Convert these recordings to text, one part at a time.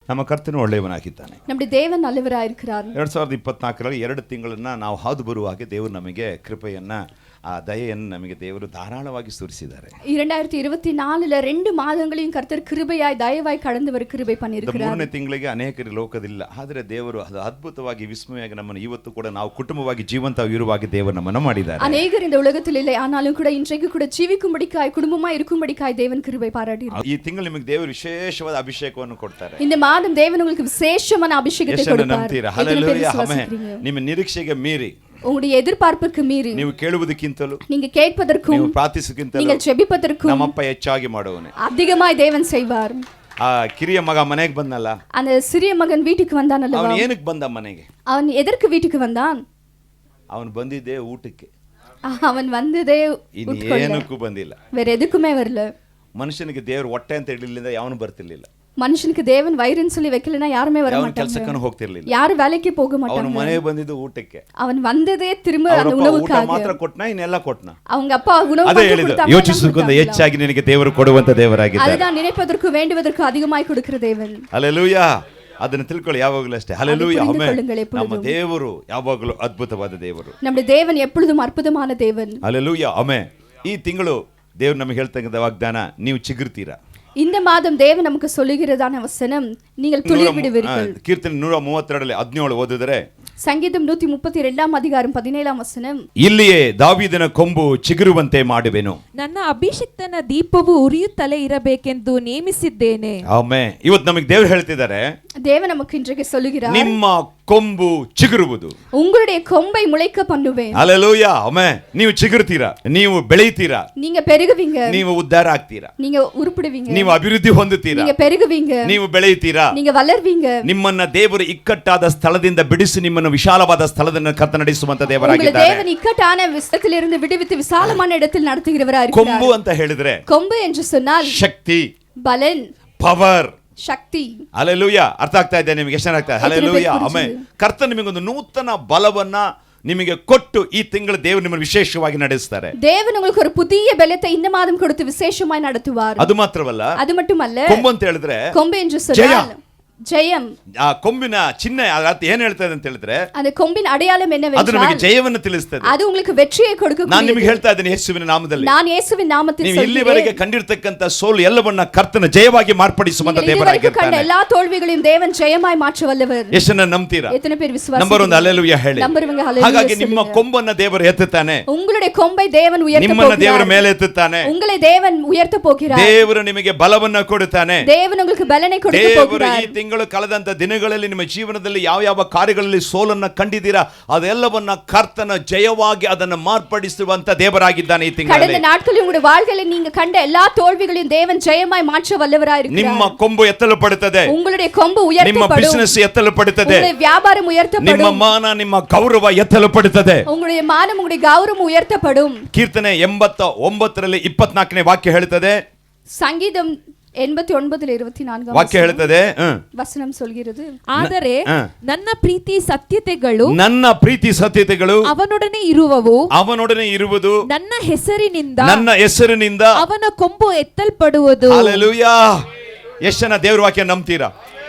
ನಮ್ಮ ಕರ್ತನು ಒಳ್ಳೆಯವನಾಗಿದ್ದಾನೆ. நம்முடைய தேவன் நல்லவராயிருக்கிறார். 2024ರಲ್ಲಿ 2 ತಿಂಗಳನ್ನ ನಾವು ಹಾದು ಬರುವಾಗೆ ದೇವರು ನಮಗೆ ಕೃಪೆಯನ್ನ ಆ ದಯೆಯನ್ನು ನಮಗೆ ದೇವರು ಧಾರಾಳವಾಗಿ ಸುರಿಸಿದ್ದಾರೆ. 2024ல 2 மாதங்களையும் கர்த்தர் கிருபையாய் தயவாய் கடந்து வர கிருபை பண்ணியிருக்கிறார். 3ನೇ ತಿಂಗಳಿಗೆ ಅನೇಕರು ಲೋಕದಿಲ್ಲ, ಆದರೆ ದೇವರು ಅದು ಅದ್ಭುತವಾಗಿ ವಿಸ್ಮಯವಾಗಿ ನಮ್ಮನ್ನು ಇವತ್ತು ಕೂಡ ನಾವು ಕುಟುಂಬವಾಗಿ ಜೀವಂತವಾಗಿ ಇರುವಾಗ ದೇವರು ನಮ್ಮನ್ನು ಮಾಡಿದ್ದಾರೆ. ಅನೇಕರು இந்த உலகத்தில் இல்லை, ஆனாலும் கூட இன்றைக்கு கூட ஜீவிக்கும்படிக்காய் குடும்பமாய் இருக்கும்படிக்காய் தேவன் கிருபை பாராட்டினார். ಈ ತಿಂಗಳು ನಿಮಗೆ ದೇವರು ವಿಶೇಷವಾದ ಅಭಿಷೇಕವನ್ನು ಕೊಡ್ತಾರೆ. இந்த மாதம் தேவன் உங்களுக்கு விசேஷமான ಅಭಿಷೇಕத்தை கொடுப்பார். Hallelujah, amen. ನಿಮ್ಮ ನಿರೀಕ್ಷೆಗೆ ಮೀರಿ, உங்களுடைய எதிர்பார்ப்புக்கு மீறி, ನೀವು ಕೇಳುವುದಕ್ಕಿಂತಲೂ, நீங்க கேட்பதற்கும், ನೀವು ಪ್ರಾರ್ಥಿಸುವುದಕ್ಕಿಂತಲೂ, நீங்கள் ஜெபிப்பதற்கும் ನಮ್ಮಪ್ಪ ಹೆಚ್ಚಾಗಿ ಮಾಡುವನೆ. அதிகமாய் தேவன் செய்வார். ಆ ಕಿರಿಯ ಮಗ ಮನೆಗೆ ಬಂದಲ್ಲ, அந்த சிறிய மகன் வீட்டுக்கு வந்தானல்ல, ಅವನು ಏನಕ್ಕೆ ಬಂದ ಮನೆಗೆ? அவன் எதற்கு வீட்டுக்கு வந்தான்? ಅವನು ಬಂದಿದ್ದೆ ಊಟಕ್ಕೆ, அவன் வந்ததே ಏನಕ್ಕೂ ಬಂದಿಲ್ಲ, வேற எதுக்குமே வரல. ಮನುಷ್ಯನಿಗೆ ದೇವರು ಹೊಟ್ಟೆ ಅಂತ ಹೇಳಿಲ್ಲ, ಯಾವನು ಬರ್ತಿರ್ಲಿಲ್ಲ. மனுஷனுக்கு தேவன் வயிறுன்னு சொல்லி வைக்கலனா யாருமே வர மாட்டாங்க. ಕೆಲಸಕ್ಕೂ ಹೋಗ್ತಿರ್ಲಿಲ್ಲ, ಯಾರು வேலைக்கு போக மாட்டாங்க. ಅವನು ಮನೆಗೆ ಬಂದಿದ್ದು ಊಟಕ್ಕೆ. ಅವನು ಬಂದದೇ ತಿರುಮ அந்த ಉಣவுக்காக. ಊಟ ಮಾತ್ರ ಕೊಟ್ನಾ, ಇನ್ನೆಲ್ಲ ಕೊಟ್ನಾ? அவங்க அப்பா ಉಣவு ಅದೇ ಹೇಳಿದ್ರು, ಯೋಚಿಸುವುದಕ್ಕಿಂತ ಹೆಚ್ಚಾಗಿ ನಿನಗೆ ದೇವರು ಕೊಡುವಂತ ದೇವರಾಗಿದ್ದಾರೆ. அதுதான் நினைப்பதற்கு வேண்டுவதற்கு அதிகமாய் கொடுக்கிற தேவன். ಹಲ್ಲೆಲೂಯಾ. ಅದನ್ನು ತಿಳ್ಕೊಳ್ಳಿ ಯಾವಾಗಲೂ ಅಷ್ಟೇ. Hallelujah, amen. ನಮ್ಮ ದೇವರು ಯಾವಾಗಲೂ ಅದ್ಭುತವಾದ ದೇವರು. ನಮ್ಮ ದೇವನ್ எப்பொழுதும் அற்புதமான தேவன். Hallelujah, amen. ಈ ತಿಂಗಳು ದೇವರು ನಮಗೆ ಹೇಳ್ತಕ್ಕಂಥ ವಾಗ್ದಾನ, ನೀವು ಚಿಗುರ್ತೀರಾ. இந்த மாதம் தேவன் நமக்கு சொல்லுகிறதான வசனம், நீங்கள் துளிர் விடுவீர்கள். ಕೀರ್ತನೆ 132ರಲ್ಲಿ 17 ಓದಿದರೆ, ಸಂಗೀತಂ 132 அதிகாரம் 17 வசனம், ಇಲ್ಲಿಯೇ ದಾವೀದನ ಕೊಂಬು ಚಿಗುರುವಂತೆ ಮಾಡುವೆನು, ನನ್ನ ಅಭಿಷಿಕ್ತನ ದೀಪವು ಉರಿಯುತ್ತಲೇ ಇರಬೇಕೆಂದು ನೇಮಿಸಿದ್ದೇನೆ. ಆಮೆನ್. ಇವತ್ತು ನಮಗೆ ದೇವರು ಹೇಳ್ತಿದ್ದಾರೆ, தேவன் நமக்கு இன்றைக்கு சொல்லுகிறார், ನಿಮ್ಮ ಕೊಂಬು ಚಿಗುರುವುದು, உங்களுடைய கொம்பை முளைக்க பண்ணுவேன். Hallelujah, amen. ನೀವು ಚಿಗುರ್ತೀರಾ, ನೀವು ಬೆಳೆಯುತ್ತೀರಾ, நீங்க பெருகுவீங்க, ನೀವು ಉದ್ಧಾರ ಆಗ್ತೀರಾ, நீங்க ಉರುಪಡುவீங்க, ನೀವು ಅಭಿವೃದ್ಧಿ ಹೊಂದುತ್ತೀರಾ, நீங்க பெருகுவீங்க, ನೀವು ಬೆಳೆಯುತ್ತೀರಾ, நீங்க வளர்வீங்க. ನಿಮ್ಮನ್ನ ದೇವರು ಇಕ್ಕಟ್ಟಾದ ಸ್ಥಳದಿಂದ ಬಿಡಿಸಿ ನಿಮ್ಮನ್ನು ವಿಶಾಲವಾದ ಸ್ಥಳದಿಂದ ಕರ್ತನು ನಡೆಸುವಂತ உங்களை ದೇವರಾಗಿದ್ದಾರೆ. தேவன் இக்கட்டான விசத்திலிருந்து விடுவித்து விசாலமான இடத்தில் நடத்துகிறவராக இருக்கிறார். ಕೊಂಬು ಅಂತ ಹೇಳಿದ್ರೆ, கொம்பு என்று சொன்னால் ಶಕ್ತಿ, பலன், ಪವರ್, ಶಕ್ತಿ. ಹಲ್ಲೆಲೂಯಾ. ಅರ್ಥ ಆಗ್ತಾ ಇದೆ ನಿಮಗೆ? ಎಷ್ಟು ಆಗ್ತಾ ಇದೆ? Hallelujah, amen. ಕರ್ತನು ನಿಮಗೊಂದು ನೂತನ ಬಲವನ್ನ ನಿಮಗೆ ಕೊಟ್ಟು ಈ ತಿಂಗಳು ದೇವರು ನಿಮ್ಮನ್ನು ವಿಶೇಷವಾಗಿ ನಡೆಸ್ತಾರೆ. தேவன் உங்களுக்கு ஒரு புதிய பலத்தை இந்த மாதம் கொடுத்து விசேஷமாய் நடத்துவார். ಅದು ಮಾತ್ರವಲ್ಲ, அது மட்டுமல்ல, ಕೊಂಬು ಅಂತ ಹೇಳಿದ್ರೆ கொம்பு என்று சொன்னால் ஜெயம். ಆ ಕೊಂಬಿನ ಚಿಹ್ನೆ ಅರ್ಥ ಏನ್ ಹೇಳ್ತದೆ ಅಂತ ಹೇಳಿದ್ರೆ, அந்த கொம்பின் அடையாளம் ಅದು ನಮಗೆ என்னவென்றால் ಜಯವನ್ನು ತಿಳಿಸುತ್ತದೆ. அது உங்களுக்கு வெற்றியை கொடுக்கும். ನಾನು ನಿಮಗೆ ಹೇಳ್ತಾ ಇದ್ದೇನೆ ಯೇಸುವಿನ ನಾಮದಲ್ಲಿ, நான் இயேசுவின் நாமத்தில் ನೀವು சொல்கிறேன், ಇಲ್ಲಿವರೆಗೆ ಕಂಡಿರ್ತಕ್ಕಂಥ ಸೋಲು ಎಲ್ಲವನ್ನ ಕರ್ತನ ಜಯವಾಗಿ ಮಾರ್ಪಡಿಸುವಂತ கண்ட ದೇವರಾಗಿರ್ತಾನೆ. எல்லா தோல்விகளையும் தேவன் ஜெயமாய் மாற்ற வல்லவர். ಎಷ್ಟನ್ನ ನಂಬ್ತೀರಾ? எத்தனை பேர் விசுவாசிக்கிறீர்கள்? ನಂಬರ್ 1 ಹಲ್ಲೆಲೂಯಾ ಹೇಳಿ. நம்புறவங்க ஹல்லேலூயா ಹಾಗಾಗಿ சொல்லுங்க. ನಿಮ್ಮ ಕೊಂಬನ್ನ ದೇವರು ಎತ್ತುತ್ತಾನೆ, உங்களுடைய கொம்பை தேவன் உயர்த்த ನಿಮ್ಮನ್ನ போகிறார். ದೇವರ ಮೇಲೆ ಎತ್ತುತ್ತಾನೆ, உங்களை தேவன் உயர்த்த போகிறார். ದೇವರು ನಿಮಗೆ ಬಲವನ್ನ ಕೊಡುತ್ತಾನೆ. தேவன் உங்களுக்கு பலனை கொடுக்க ದೇವರು போகிறார். ಈ ತಿಂಗಳು ಕಳೆದಂತ ದಿನಗಳಲ್ಲಿ ನಿಮ್ಮ ಜೀವನದಲ್ಲಿ ಯಾವ ಯಾವ ಕಾರ್ಯಗಳಲ್ಲಿ ಸೋಲನ್ನ ಕಂಡಿದ್ದೀರಾ, ಅದೆಲ್ಲವನ್ನ ಕರ್ತನ ಜಯವಾಗಿ ಅದನ್ನು ಮಾರ್ಪಡಿಸುವಂತ ದೇವರಾಗಿದ್ದಾನೆ ಈ ತಿಂಗಳಲ್ಲಿ. கடந்த நாட்களில் உங்களுடைய வாழ்க்கையில நீங்க கண்ட எல்லா தோல்விகளையும் தேவன் ஜெயமாய் மாற்ற வல்லவராய் இருக்கிறார். ನಿಮ್ಮ ಕೊಂಬು ಎತ್ತಲ್ಪಡುತ್ತದೆ, உங்களுடைய கொம்பு உயர்த்தப்படும், ನಿಮ್ಮ ಬಿಸಿನೆಸ್ ಎತ್ತಲ್ಪಡುತ್ತದೆ, உங்களுடைய வியாபாரம் உயர்த்தப்படும், ನಿಮ್ಮ ಮಾನ ನಿಮ್ಮ ಗೌರವ ಎತ್ತಲ್ಪಡುತ್ತದೆ, உங்களுடைய மானம் உங்களுடைய கௌரவம் உயர்த்தப்படும். ಕೀರ್ತನೆ 89ರಲ್ಲಿ 24ನೇ ವಾಕ್ಯ ಹೇಳುತ್ತದೆ, சங்கீதம் 89:24 ವಾಕ್ಯ ಹೇಳುತ್ತದೆ, வசனம் சொல்கிறது, ಆದರೆ ನನ್ನ ಪ್ರೀತಿ ಸತ್ಯತೆಗಳು ನನ್ನ ಪ್ರೀತಿ ಸತ್ಯತೆಗಳು ಅವನೊಡನೆ ಇರುವವು, ಅವನೊಡನೆ ಇರುವುದು, ನನ್ನ ಹೆಸರಿನಿಂದ ನನ್ನ ಹೆಸರಿನಿಂದ ಅವನ ಕೊಂಬು ಎತ್ತಲ್ಪಡುವುದು. ಹಲ್ಲೆಲೂಯಾ. ಎಷ್ಟು ಜನ ದೇವರ ವಾಕ್ಯ ನಂಬ್ತೀರಾ?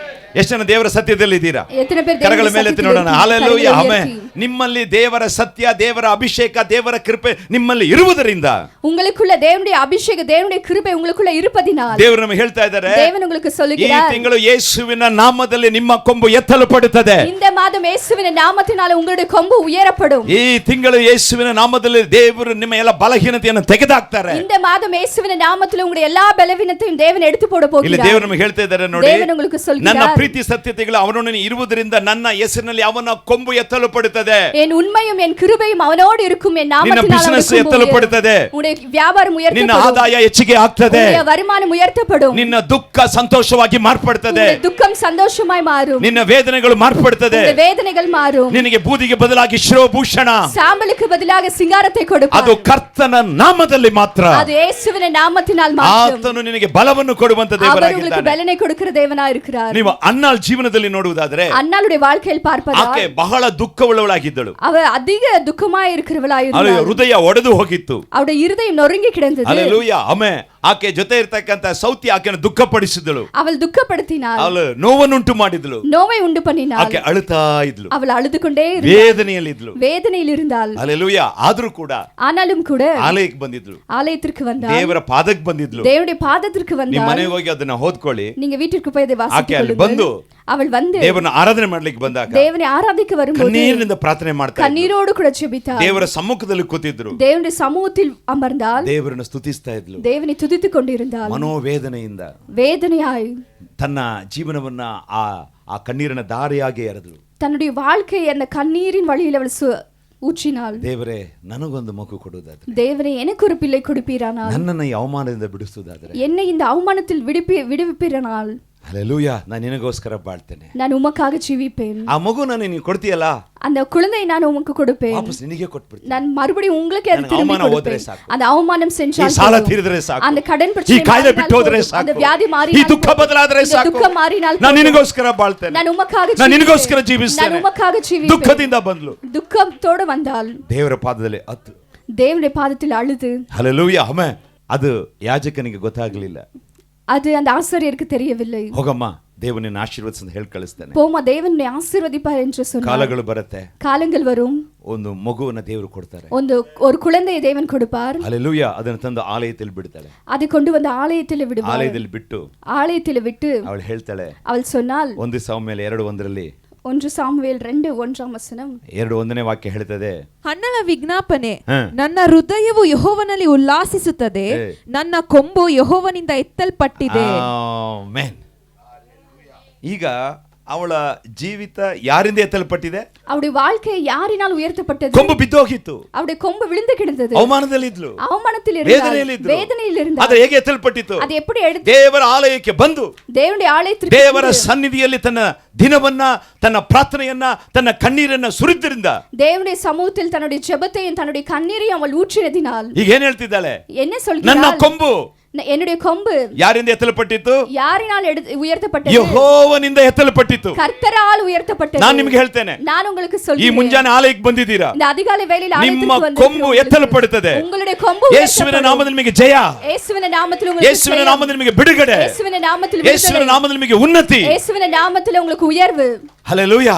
ಎಷ್ಟು ಜನ ದೇವರ ಸತ್ಯದಲ್ಲಿ ಇದ್ದೀರಾ? எத்தனை பேர் ಕರಗಳ தேவனுடைய ಮೇಲೆ ಎತ್ತಿ சத்தியத்தில் ನೋಡೋಣ. Hallelujah, amen. இருக்கிறீர்கள்? ನಿಮ್ಮಲ್ಲಿ ದೇವರ ಸತ್ಯ, ದೇವರ ಅಭಿಷೇಕ, ದೇವರ ಕೃಪೆ ನಿಮ್ಮಲ್ಲಿ ಇರುವುದರಿಂದ, உங்களுக்குள்ள தேவனுடைய அபிஷேகம், தேவனுடைய கிருபை உங்களுக்குள்ள இருப்பதினால் ದೇವರು ನಮಗೆ ಹೇಳ್ತಾ ಇದ್ದಾರೆ, தேவன் உங்களுக்கு ಈ சொல்லுகிறார், ತಿಂಗಳು ಯೇಸುವಿನ ನಾಮದಲ್ಲಿ ನಿಮ್ಮ ಕೊಂಬು ಎತ್ತಲ್ಪಡುತ್ತದೆ. இந்த மாதம் இயேசுவின் நாமத்தினால உங்களுடைய கொம்பு உயரப்படும். ಈ ತಿಂಗಳು ಯೇಸುವಿನ ನಾಮದಲ್ಲಿ ದೇವರು ನಿಮ್ಮ ಎಲ್ಲ ಬಲಹೀನತೆಯನ್ನು ತೆಗೆದಾಕ್ತಾರೆ. இந்த மாதம் இயேசுவின் நாமத்தில் உங்களுடைய எல்லா பலவீனத்தையும் தேவன் எடுத்து போட ಇಲ್ಲಿ போகிறார். ದೇವರು ನಮಗೆ ಹೇಳ್ತಾ ಇದ್ದಾರೆ ನೋಡಿ, தேவன் உங்களுக்கு ನನ್ನ சொல்கிறார், ಪ್ರೀತಿ ಸತ್ಯತೆಗಳು ಅವನೊಡನೆ ಇರುವುದರಿಂದ ನನ್ನ ಹೆಸರಿನಲ್ಲಿ ಅವನ ಕೊಂಬು ಎತ್ತಲ್ಪಡುತ್ತದೆ. என் உண்மையும் என் கிருபையும் அவனோடு இருக்கும், என் ನಿನ್ನ நாமத்தினால் ಬಿಸಿನೆಸ್ அவனுடைய கொம்பு ಎತ್ತಲ್ಪಡುತ್ತದೆ, உயரும். உங்களுடைய வியாபாரம் ನಿನ್ನ உயர்த்தப்படும், ಆದಾಯ ಹೆಚ್ಚಿಗೆ ಆಗ್ತದೆ, உங்களுடைய வருமானம் உயர்த்தப்படும், ನಿನ್ನ ದುಃಖ ಸಂತೋಷವಾಗಿ ಮಾರ್ಪಡುತ್ತದೆ, உங்களுடைய துக்கம் சந்தோஷமாய் மாறும், ನಿನ್ನ ವೇದನೆಗಳು ಮಾರ್ಪಡುತ್ತದೆ, உங்களுடைய வேதனைகள் மாறும், ನಿನಗೆ ಬೂದಿಗೆ ಬದಲಾಗಿ ಶಿರೋಭೂಷಣ, சாம்பலுக்கு பதிலாக சிங்காரத்தை கொடுப்பார். ಅದು ಕರ್ತನ ನಾಮದಲ್ಲಿ ಮಾತ್ರ. அது இயேசுவின் நாமத்தினால் மாற்றும். ಆತನು ನಿನಗೆ ಬಲವನ್ನು ಕೊಡುವಂತ அவர் உங்களுக்கு ದೇವರಾಗಿದ್ದಾನೆ. பலனை கொடுக்கிற தேவனா இருக்கிறார். ನೀವು ಅನ್ನಾಳ್ ಜೀವನದಲ್ಲಿ ನೋಡುವುದಾದ್ರೆ, அன்னாளுடைய வாழ்க்கையில் பார்ப்பதால் ಆಕೆ ಬಹಳ ದುಃಖವುಳ್ಳವಳಾಗಿದ್ದಳು. அவ அதிக துக்கமாய் இருக்கிறவளாய் ಅವಳ இருந்தாள். ಹೃದಯ ಒಡೆದು ಹೋಗಿತ್ತು. அவருடைய இருதயம் நொறுங்கி கிடந்தது. Hallelujah, amen. ಆಕೆ ಜೊತೆ ಇರ್ತಕ್ಕಂಥ ಸೌತಿ ಆಕೆಯನ್ನು ದುಃಖಪಡಿಸಿದಳು, அவள் துக்கப்படுத்தினாள், ಅವಳು ನೋವನ್ನುಂಟು ಮಾಡಿದಳು, நோவை உண்டு பண்ணினாள், ಆಕೆ ಅಳುತ್ತಾ ಇದ್ಲು, அவள் அழுது கொண்டே இருந்தாள், ವೇದನೆಯಲ್ಲಿದ್ಲು. வேதனையில் இருந்தாள். ಹಲ್ಲೆಲೂಯಾ. ಆದ್ರೂ ಕೂಡ ஆனாலும் கூட ಆಲಯಕ್ಕೆ ಬಂದಿದ್ಲು, ஆலயத்திற்கு வந்தாள், ದೇವರ ಪಾದಕ್ಕೆ ಬಂದಿದ್ಲು. தேவனுடைய பாதத்திற்கு ನಿಮ್ಮ வந்தாள். ಮನೆಗೆ ಹೋಗಿ ಅದನ್ನ ಓದ್ಕೊಳ್ಳಿ. நீங்க வீட்டிற்கு போய் அதை ಆಕೆ ಅಲ್ಲಿ வாசித்துக் ಬಂದು கொள்ளுங்கள். அவள் வந்து ದೇವರನ್ನ ಆರಾಧನೆ ಮಾಡ್ಲಿಕ್ಕೆ ಬಂದಾಗ தேவனை ஆராதிக்க வரும்போது ಕಣ್ಣೀರಿನಿಂದ ಪ್ರಾರ್ಥನೆ ಮಾಡ್ತಾ ಇದ್ಲು. கண்ணீரோடு கூட ஜெபித்தாள். ದೇವರ ಸಮ್ಮುಖದಲ್ಲಿ ಕೂತಿದ್ರು, தேவனுடைய சமூகத்தில் அமர்ந்தாள், ದೇವರನ್ನ ಸ್ತುತಿಸ್ತಾ ಇದ್ಲು. தேவனை துதித்துக் கொண்டிருந்தாள். ಮನೋವೇದನೆಯಿಂದ வேதனையாய் ತನ್ನ ಜೀವನವನ್ನ ಆ ಕಣ್ಣೀರಿನ ದಾರಿಯಾಗಿ ಎರೆದಳು. தன்னுடைய வாழ்க்கை அந்த கண்ணீரின் வழியில் அவள் ஊற்றினாள். ದೇವರೇ, ನನಗೊಂದು ಮಗು ಕೊಡುವುದಾದ್ರೆ, தேவனே எனக்கு ஒரு பிள்ளை கொடுப்பீரானால், ನನ್ನನ್ನು ಈ ಅವಮಾನದಿಂದ ಬಿಡಿಸುವುದಾದ್ರೆ, என்னை இந்த அவமானத்தில் விடுவிப்பீரானால், ಹಲ್ಲೆಲೂಯಾ, ನಾನು ನಿನಗೋಸ್ಕರ ಬಾಳ್ತೇನೆ. நான் உமக்காக ஜீவிப்பேன். ಆ ಮಗುನ ನೀನು ಕೊಡ್ತೀಯಲ್ಲ, அந்த குழந்தையை நான் உமக்கு கொடுப்பேன். ವಾಪಸ್ ನಿನಗೆ ಕೊಟ್ಬಿಡ್ತೀನಿ. நான் மறுபடியும் உங்களுக்கு அது எனக்கு திரும்பி அவமானம் கொடுப்பேன். ಹೋದ್ರೆ ಸಾಕು. அந்த அவமானம் சென்றால் ಈ ಸಾಲ போதும். ತೀರಿದ್ರೆ ಸಾಕು, அந்த ಕடன் ಈ பிரச்சனை ಕಾಯಿಲೆ மாறினால் ಬಿಟ್ಟು ಹೋದ್ರೆ போதும். அந்த ಸಾಕು, ವ್ಯಾಧಿ ಈ ಮಾರಿனால் ದುಃಖ போதும். ಬದಲಾದ್ರೆ இந்த ಸಾಕು, ದುಃಖ ಮಾರಿனால் ನಾನು போதும். ನಿನಗೋಸ್ಕರ ಬಾಳ್ತೇನೆ, நான் உமக்காக ನಾನು ஜீவிப்பேன். ನಿನಗೋಸ್ಕರ நான் ಜೀವಿಸ್ತೇನೆ. உமக்காக ஜீவிப்பேன். ದುಃಖದಿಂದ ಬಂದ್ಲು, துக்கத்தோடு வந்தால் ದೇವರ ಪಾದದಲ್ಲಿ ಅತ್ತು. தேவனுடைய பாதத்தில் அழுது, ಹಲ್ಲೆಲೂಯಾ. ಆಮೆ ಅದು ಯಾಜಕನಿಗೆ ಗೊತ್ತಾಗ್ಲಿಲ್ಲ. அது அந்த ஆசாரியருக்கு தெரியவில்லை. ಹೋಗಮ್ಮ, ದೇವನನ್ನ ಆಶೀರ್ವದಿಸಿ ಅಂತ ಹೇಳಿ ಕಳಿಸ್ತೇನೆ. போமா தேவனை ஆசீர்வதிப்பார் என்று சொன்னார். ಕಾಲಗಳು ಬರುತ್ತೆ, காலங்கள் வரும், ಒಂದು ಮಗುವನ್ನ ದೇವರು ಕೊಡ್ತಾರೆ, ஒரு குழந்தையை தேவன் கொடுப்பார். ಹಲ್ಲೆಲೂಯಾ. ಅದನ್ನ ತಂದು ಆಲಯದಲ್ಲಿ ಬಿಡ್ತಾಳೆ. அதை கொண்டு வந்து ஆலயத்தில் விடுவார். ಆಲಯದಲ್ಲಿ ಬಿಟ್ಟು ஆலயத்தில் விட்டு ಅವಳು ಹೇಳ್ತಾಳೆ, அவள் சொன்னால், 1 ಸಾಮುವೇಲ 2:1 1 சாமுவேல் 2:1 2:1 ವಾಕ್ಯ ಹೇಳ್ತದೆ, ಹಣ್ಣಳ ವಿಜ್ಞಾಪನೆ, ಹ. ನನ್ನ ಹೃದಯವು ಯೆಹೋವನಲ್ಲಿ ಉಲ್ಲಾಸಿಸುತ್ತದೆ, ನನ್ನ ಕೊಂಬು ಯೆಹೋವನಿಂದ ಎತ್ತಲ್ಪಟ್ಟಿದೆ. ಆಮೆನ್. ಈಗ ಅವಳ ಜೀವಿತ ಯಾರಿಂದ ಎತ್ತಲ್ಪಟ್ಟಿದೆ? அவளுடைய வாழ்க்கை யாரினால் உயர்த்தப்பட்டது? ಕೊಂಬು ಬಿದ್ದೋಗಿತ್ತು, அவளுடைய கொம்பு விழுந்து கிடந்தது, ಅವಮಾನದಲ್ಲಿದ್ಲು, அவமானத்தில் ವೇದನೆಯಲ್ಲಿದ್ಲು. இருந்தாள், வேதனையில் இருந்தாள். ಆದ್ರೆ ಹೇಗೆ ಎತ್ತಲ್ಪಟ್ಟಿತು? அது எப்படி எடுத்து ದೇವರ ಆಲಯಕ್ಕೆ ಬಂದು தேவனுடைய ஆலயத்திற்கு ದೇವರ ಸನ್ನಿಧಿಯಲ್ಲಿ ತನ್ನ ದಿನವನ್ನ, ತನ್ನ ಪ್ರಾರ್ಥನೆಯನ್ನ, ತನ್ನ ಕಣ್ಣೀರನ್ನ ಸುರಿದ್ರಿಂದ, தேவனுடைய சமூகத்தில் தன்னுடைய ஜெபத்தையும் தன்னுடைய கண்ணீரையும் அவள் ஊற்றினதினால் ಈಗ ಏನ್ ಹೇಳ್ತಿದ್ದಾಳೆ? என்ன ನನ್ನ சொல்கிறாள்? ಕೊಂಬು என்னுடைய கொம்பு ಯಾರಿಂದ ಎತ್ತಲ್ಪಟ್ಟಿತ್ತು? யாரினால் உயர்த்தப்பட்டது? ಯೆಹೋವನಿಂದ ಎತ್ತಲ್ಪಟ್ಟಿತ್ತು. கர்த்தரால் உயர்த்தப்பட்டது. ನಾನು ನಿಮಗೆ ಹೇಳ್ತೇನೆ, நான் உங்களுக்கு ಈ சொல்கிறேன், ಮುಂಜಾನೆ ಆಲಯಕ್ಕೆ ಬಂದಿದ್ದೀರಾ, இந்த அதிகாலை வேளையில் ನಿಮ್ಮ ஆலயத்திற்கு ಕೊಂಬು ಎತ್ತಲ್ಪಡುತ್ತದೆ. உங்களுடைய கொம்பு ಯೇಸುವಿನ ನಾಮದಲ್ಲಿ ನಿಮಗೆ ಜಯ, இயேசுவின் நாமத்தில் உங்களுக்கு ಯೇಸುವಿನ ஜெயம். ನಾಮದಲ್ಲಿ ನಿಮಗೆ ಬಿಡುಗಡೆ, இயேசுவின் நாமத்தில் ಯೇಸುವಿನ விடுதலை. ನಾಮದಲ್ಲಿ ನಿಮಗೆ ಉನ್ನತಿ. இயேசுவின் நாமத்தில் உங்களுக்கு உயர்வு. ಹಲ್ಲೆಲೂಯಾ.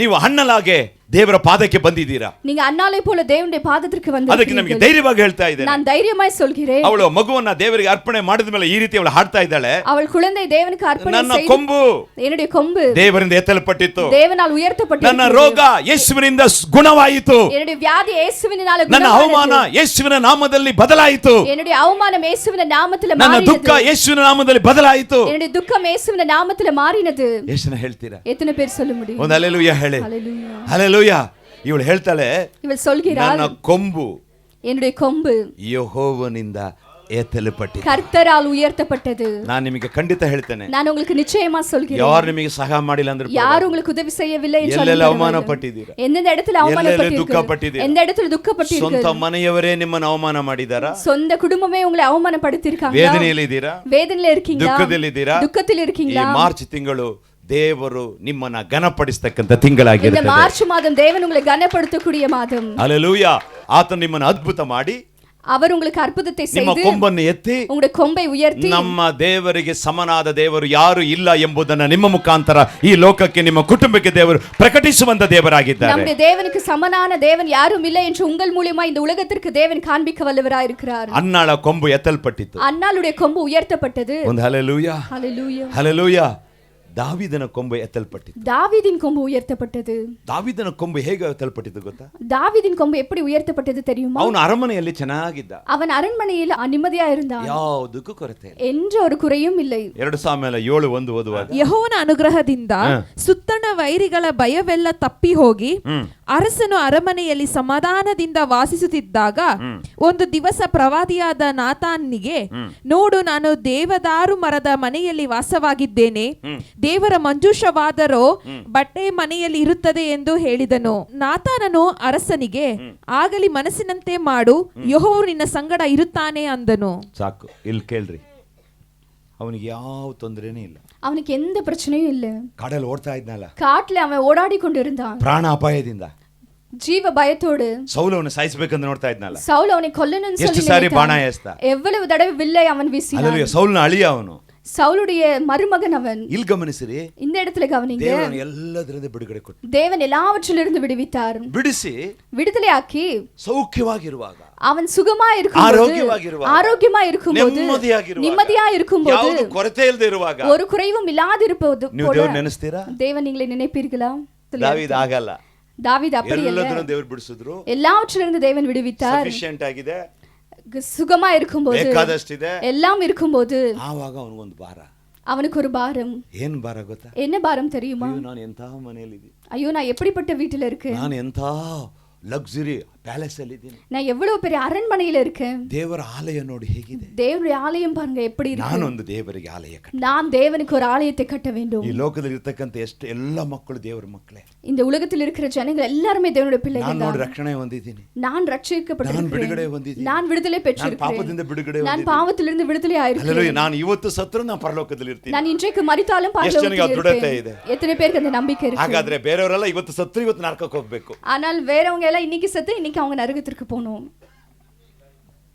ನೀವು ಹಣ್ಣಲಾಗೆ ದೇವರ ಪಾದಕ್ಕೆ ಬಂದಿದ್ದೀರಾ. நீங்க அன்னாலை போல தேவனுடைய பாதத்திற்கு ಅದಕ್ಕೆ ನಮಗೆ வந்திருக்கிறீர்கள். ಧೈರ್ಯವಾಗಿ ಹೇಳ್ತಾ ಇದ್ದೇನೆ. நான் தைரியமாய் சொல்கிறேன். ಅವಳು ಮಗುವನ್ನ ದೇವರಿಗೆ ಅರ್ಪಣೆ ಮಾಡಿದ ಮೇಲೆ ಈ ರೀತಿ ಅವಳು ಹಾಡ್ತಾ ಇದ್ದಾಳೆ, அவள் குழந்தை தேவனுக்கு அர்ப்பணம் ನನ್ನ செய்து, ಕೊಂಬು என்னுடைய கொம்பு ದೇವರಿಂದ ಎತ್ತಲ್ಪಟ್ಟಿತ್ತು, தேவனால் உயர்த்தப்பட்டது, ನನ್ನ ರೋಗ ಯೇಸುವಿನಿಂದ ಗುಣವಾಯಿತು, என்னுடைய வியாதி இயேசுவினால ನನ್ನ ಅವಮಾನ குணமானது, ಯೇಸುವಿನ ನಾಮದಲ್ಲಿ ಬದಲಾಯಿತು, என்னுடைய அவமானம் இயேசுவின் நாமத்தில் ನನ್ನ ದುಃಖ மாறினது, ಯೇಸುವಿನ ನಾಮದಲ್ಲಿ ಬದಲಾಯಿತು. என்னுடைய துக்கம் இயேசுவின் நாமத்தில் மாறினது. ಯೇಸುನ ಹೇಳ್ತೀರಾ? எத்தனை பேர் சொல்ல முடியும்? ಒಂದು ಹಲ್ಲೆಲೂಯಾ ಹೇಳಿ. ஹalleluya. ಹಲ್ಲೆಲೂಯಾ. ಇವಳು ಹೇಳ್ತಾಳೆ, இவள் சொல்கிறாள், ನನ್ನ ಕೊಂಬು என்னுடைய கொம்பு ಯೆಹೋವನಿಂದ ಎತ್ತಲ್ಪಟ್ಟಿತು. கர்த்தரால் உயர்த்தப்பட்டது. ನಾನು ನಿಮಗೆ ಖಂಡಿತ ಹೇಳ್ತೇನೆ, நான் உங்களுக்கு நிச்சயமா சொல்கிறேன், ಯಾರು ನಿಮಗೆ ಸಹಾಯ ಮಾಡಿಲ್ಲ ಅಂದ್ರೆ யார் உங்களுக்கு உதவி செய்யவில்லை என்றாலும் ಎಲ್ಲೆಲ್ಲ பரவாயில்லை. ಅವಮಾನಪಟ್ಟಿದ್ದೀರಾ, எந்தெந்த இடத்துல ಎಲ್ಲೆಲ್ಲ அவமானப்பட்டீர்கள், ದುಃಖಪಟ್ಟಿದ್ದೀರಾ, எந்த இடத்துல துக்கப்பட்டீர்கள், ಸ್ವಂತ ಮನೆಯವರೇ ನಿಮ್ಮನ್ನು ಅವಮಾನ ಮಾಡಿದಾರಾ, சொந்த குடும்பமே உங்களை அவமானப்படுத்திருக்காங்க, ವೇದನೆಯಲ್ಲಿದ್ದೀರಾ, வேதனையில இருக்கீங்களா, ದುಃಖದಲ್ಲಿದ್ದೀರಾ? துக்கத்தில் ಈ இருக்கீங்களா? ಮಾರ್ಚ್ ತಿಂಗಳು ದೇವರು ನಿಮ್ಮನ್ನ ಘನಪಡಿಸ್ತಕ್ಕಂಥ இந்த ತಿಂಗಳಾಗಿರುತ್ತದೆ. மார்ச் மாதம் தேவன் உங்களை கனப்படுத்தக்கூடிய மாதம். ಹಲ್ಲೆಲೂಯಾ. ಆತನು ನಿಮ್ಮನ್ನು ಅದ್ಭುತ ಮಾಡಿ, அவர் உங்களுக்கு அற்புதத்தை ನಿಮ್ಮ செய்து ಕೊಂಬನ್ನು ಎತ್ತಿ, உங்களுடைய கொம்பை உயர்த்தி, ನಮ್ಮ ದೇವರಿಗೆ ಸಮನಾದ ದೇವರು ಯಾರು ಇಲ್ಲ ಎಂಬುದನ್ನು ನಿಮ್ಮ ಮುಖಾಂತರ ಈ ಲೋಕಕ್ಕೆ, ನಿಮ್ಮ ಕುಟುಂಬಕ್ಕೆ ದೇವರು ಪ್ರಕಟಿಸುವಂತ ದೇವರಾಗಿದ್ದಾರೆ. நம்முடைய தேவனுக்கு சமனான தேவன் யாரும் இல்லை என்று உங்கள் மூலமா இந்த உலகத்திற்கு தேவன் காண்பிக்க வல்லவராய் இருக்கிறார். ಅನ್ನಾಳ ಕೊಂಬು ಎತ್ತಲ್ಪಟ್ಟಿತ್ತು. அன்னாளுடைய கொம்பு உயர்த்தப்பட்டது. ಒಂದು ಹಲ್ಲೆಲೂಯಾ. ஹalleluya. ಹಲ್ಲೆಲೂಯಾ. ದಾವೀದನ ಕೊಂಬು ಎತ್ತಲ್ಪಟ್ಟಿತ್ತು. தாவீதின் கொம்பு உயர்த்தப்பட்டது. ದಾವೀದನ ಕೊಂಬು ಹೇಗೆ ಎತ್ತಲ್ಪಟ್ಟಿತ್ತು ಗೊತ್ತಾ? தாவீதின் கொம்பு எப்படி உயர்த்தப்பட்டது தெரியுமா? ಅವನು ಅರಮನೆಯಲ್ಲಿ ಚೆನ್ನಾಗಿದ್ದ, அவன் அரண்மனையில் நிம்மதியா இருந்தான், ಯಾವುದಕ್ಕೂ ಕೊರತೆ ಇಲ್ಲ. என்ற ஒரு குறையும் இல்லை. 2 ಸಾಮುವೇಲ 7:1 ಓದುವಾಗ, ಯೆಹೋವನ ಅನುಗ್ರಹದಿಂದ ಸುತ್ತಣ ವೈರಿಗಳ ಭಯವೆಲ್ಲ ತಪ್ಪಿ ಹೋಗಿ ಅರಸನು ಅರಮನೆಯಲ್ಲಿ ಸಮಾಧಾನದಿಂದ ವಾಸಿಸುತ್ತಿದ್ದಾಗ ಒಂದು ದಿವಸ ಪ್ರವಾದಿಯಾದ ನಾತಾನಿಗೆ, ನೋಡು, ನಾನು ದೇವದಾರು ಮರದ ಮನೆಯಲ್ಲಿ ವಾಸವಾಗಿದ್ದೇನೆ, ದೇವರ ಮಂಜೂಷವಾದರೋ ಬಟ್ಟೆ ಮನೆಯಲ್ಲಿ ಇರುತ್ತದೆ ಎಂದು ಹೇಳಿದನು. ನಾತಾನನು ಅರಸನಿಗೆ, ಆಗಲಿ, ಮನಸ್ಸಿನಂತೆ ಮಾಡು, ಯೆಹೋವನು ನಿನ್ನ ಸಂಗಡ ಇರುತ್ತಾನೆ ಅಂದನು. ಸಾಕು, ಇಲ್ಲಿ ಕೇಳ್ರಿ, ಅವನಿಗೆ ಯಾವ ತೊಂದರೆನೇ ಇಲ್ಲ, அவனுக்கு எந்த பிரச்சனையும் இல்ல. ಕಾಡಲ್ಲಿ ಓಡ್ತಾ ಇದ್ನಲ್ಲ, காட்டுல அவன் ஓடாடி கொண்டிருந்தான், ಪ್ರಾಣ ಅಪಾಯದಿಂದ, ஜீவ பயத்தோடு ಸೌಲವನ್ನು ಸಾಯಿಸಬೇಕಂತ ನೋಡ್ತಾ ಇದ್ನಲ್ಲ. சவுல் அவனை கொல்லணும்னு ಎಷ್ಟು சொல்லி ಸಾರಿ ಬಾಣ நினைத்தான். ಎಸ್ತ. எவ்வளவு தடவை வில்லை அவன் வீசினான். ಅಲ್ಲೇ ಸೌಲನ ಅಳಿಯ ಅವನು. சவுலுடைய மருமகன் அவன். ಇಲ್ಲಿ ಗಮನಿಸಿರಿ, இந்த இடத்துல கவனிங்க, ದೇವರು ಎಲ್ಲದರಿಂದ ಬಿಡುಗಡೆ ಕೊಟ್ಟು தேவன் எல்லாவற்றிலிருந்து விடுவித்தார். ಬಿಡಿಸಿ விடுதலையாக்கி ಸೌಖ್ಯವಾಗಿರುವಾಗ, அவன் சுகமா இருக்கும்போது, ஆரோக்கியமா இருக்கும்போது, நிம்மதியா இருக்கும்போது, ಯಾವುದು ಕೊರತೆ ಇಲ್ಲದೆ ಇರುವಾಗ, ஒரு குறைவும் இல்லாதிருப்பது ನೀವು போல ದೇವರು ನೆನೆಸ್ತೀರಾ? தேவன் நீங்களே நினைப்பீர்களா? ದಾವೀದ ಆಗಲ್ಲ. தாவீது அப்படி அல்ல. ಎಲ್ಲದನ್ನು ದೇವರು ಬಿಡಿಸಿದ್ರು. எல்லாவற்றிலிருந்து தேவன் விடுவித்தார். ಸಫಿಷಿಯಂಟ್ ಆಗಿದೆ, சுகமா இருக்கும்போது, ಬೇಕಾದಷ್ಟಿದೆ, எல்லாம் இருக்கும்போது, ಆವಾಗ ಅವನಿಗೊಂದು ಭಾರ. அவனுக்கு ஒரு பாரம். ಏನ್ ಭಾರ ಗೊತ್ತಾ? என்ன பாரம் தெரியுமா? ನಾನು ಎಂತ ಮನೆಯಲ್ಲಿದ್ದೀನಿ, ஐயோ நான் எப்படிப்பட்ட வீட்டுல இருக்கேன், ನಾನು ಎಂತ ಲಕ್ಸುರಿ ಪ್ಯಾಲೇಸ್ ಅಲ್ಲಿ ಇದ್ದೀನಿ, நான் எவ்வளவு பெரிய அரண்மனையில இருக்கேன், ದೇವರ ಆಲಯ ನೋಡಿ ಹೇಗಿದೆ, தேவனுடைய ஆலயம் பாருங்க எப்படி இருக்கு, ನಾನೊಂದು ದೇವರಿಗೆ ಆಲಯ ಕಟ್ಟ, நான் தேவனுக்கு ஒரு ஆலயத்தை கட்ட வேண்டும். ಈ ಲೋಕದಲ್ಲಿ ಇರ್ತಕ್ಕಂಥ ಎಷ್ಟು ಎಲ್ಲ ಮಕ್ಕಳು ದೇವರ ಮಕ್ಕಳೇ. இந்த உலகத்தில் இருக்கிற ஜனங்கள் எல்லாரும் தேவனுடைய ನಾನು பிள்ளைகள் ನೋಡಿ தான். ರಕ್ಷಣೆ ಹೊಂದಿದ್ದೀನಿ, நான் ನಾನು ரட்சிக்கப்பட்டிருக்கிறேன், ಬಿಡುಗಡೆ ಹೊಂದಿದ್ದೀನಿ, நான் விடுதலை ನಾನು பெற்றிருக்கிறேன், ಪಾಪದಿಂದ ಬಿಡುಗಡೆ நான் ಹೊಂದಿದ್ದೀನಿ. பாவத்திலிருந்து விடுதலை ஆயிருக்கிறேன். ಅಲ್ಲೇ ನಾನು ಇವತ್ತು ಸತ್ರು ನಾನು ಪರಲೋಕದಲ್ಲಿ ಇರ್ತೀನಿ. நான் இன்றைக்கு மரித்தாலும் ಎಷ್ಟು ಜನಕ್ಕೆ ಅದು ದೃಢತೆ பரலோகத்தில் ಇದೆ? இருப்பேன். எத்தனை பேருக்கு அந்த நம்பிக்கை இருக்கு? ಹಾಗಾದ್ರೆ ಬೇರೆಯವರೆಲ್ಲ ಇವತ್ತು ಸತ್ರು ಇವತ್ತು ನರಕಕ್ಕೆ ಹೋಗ್ಬೇಕು. ஆனால் வேறவங்க எல்லாம் இன்னைக்கு செத்து இன்னைக்கு அவங்க நரகத்திற்கு போகணும்.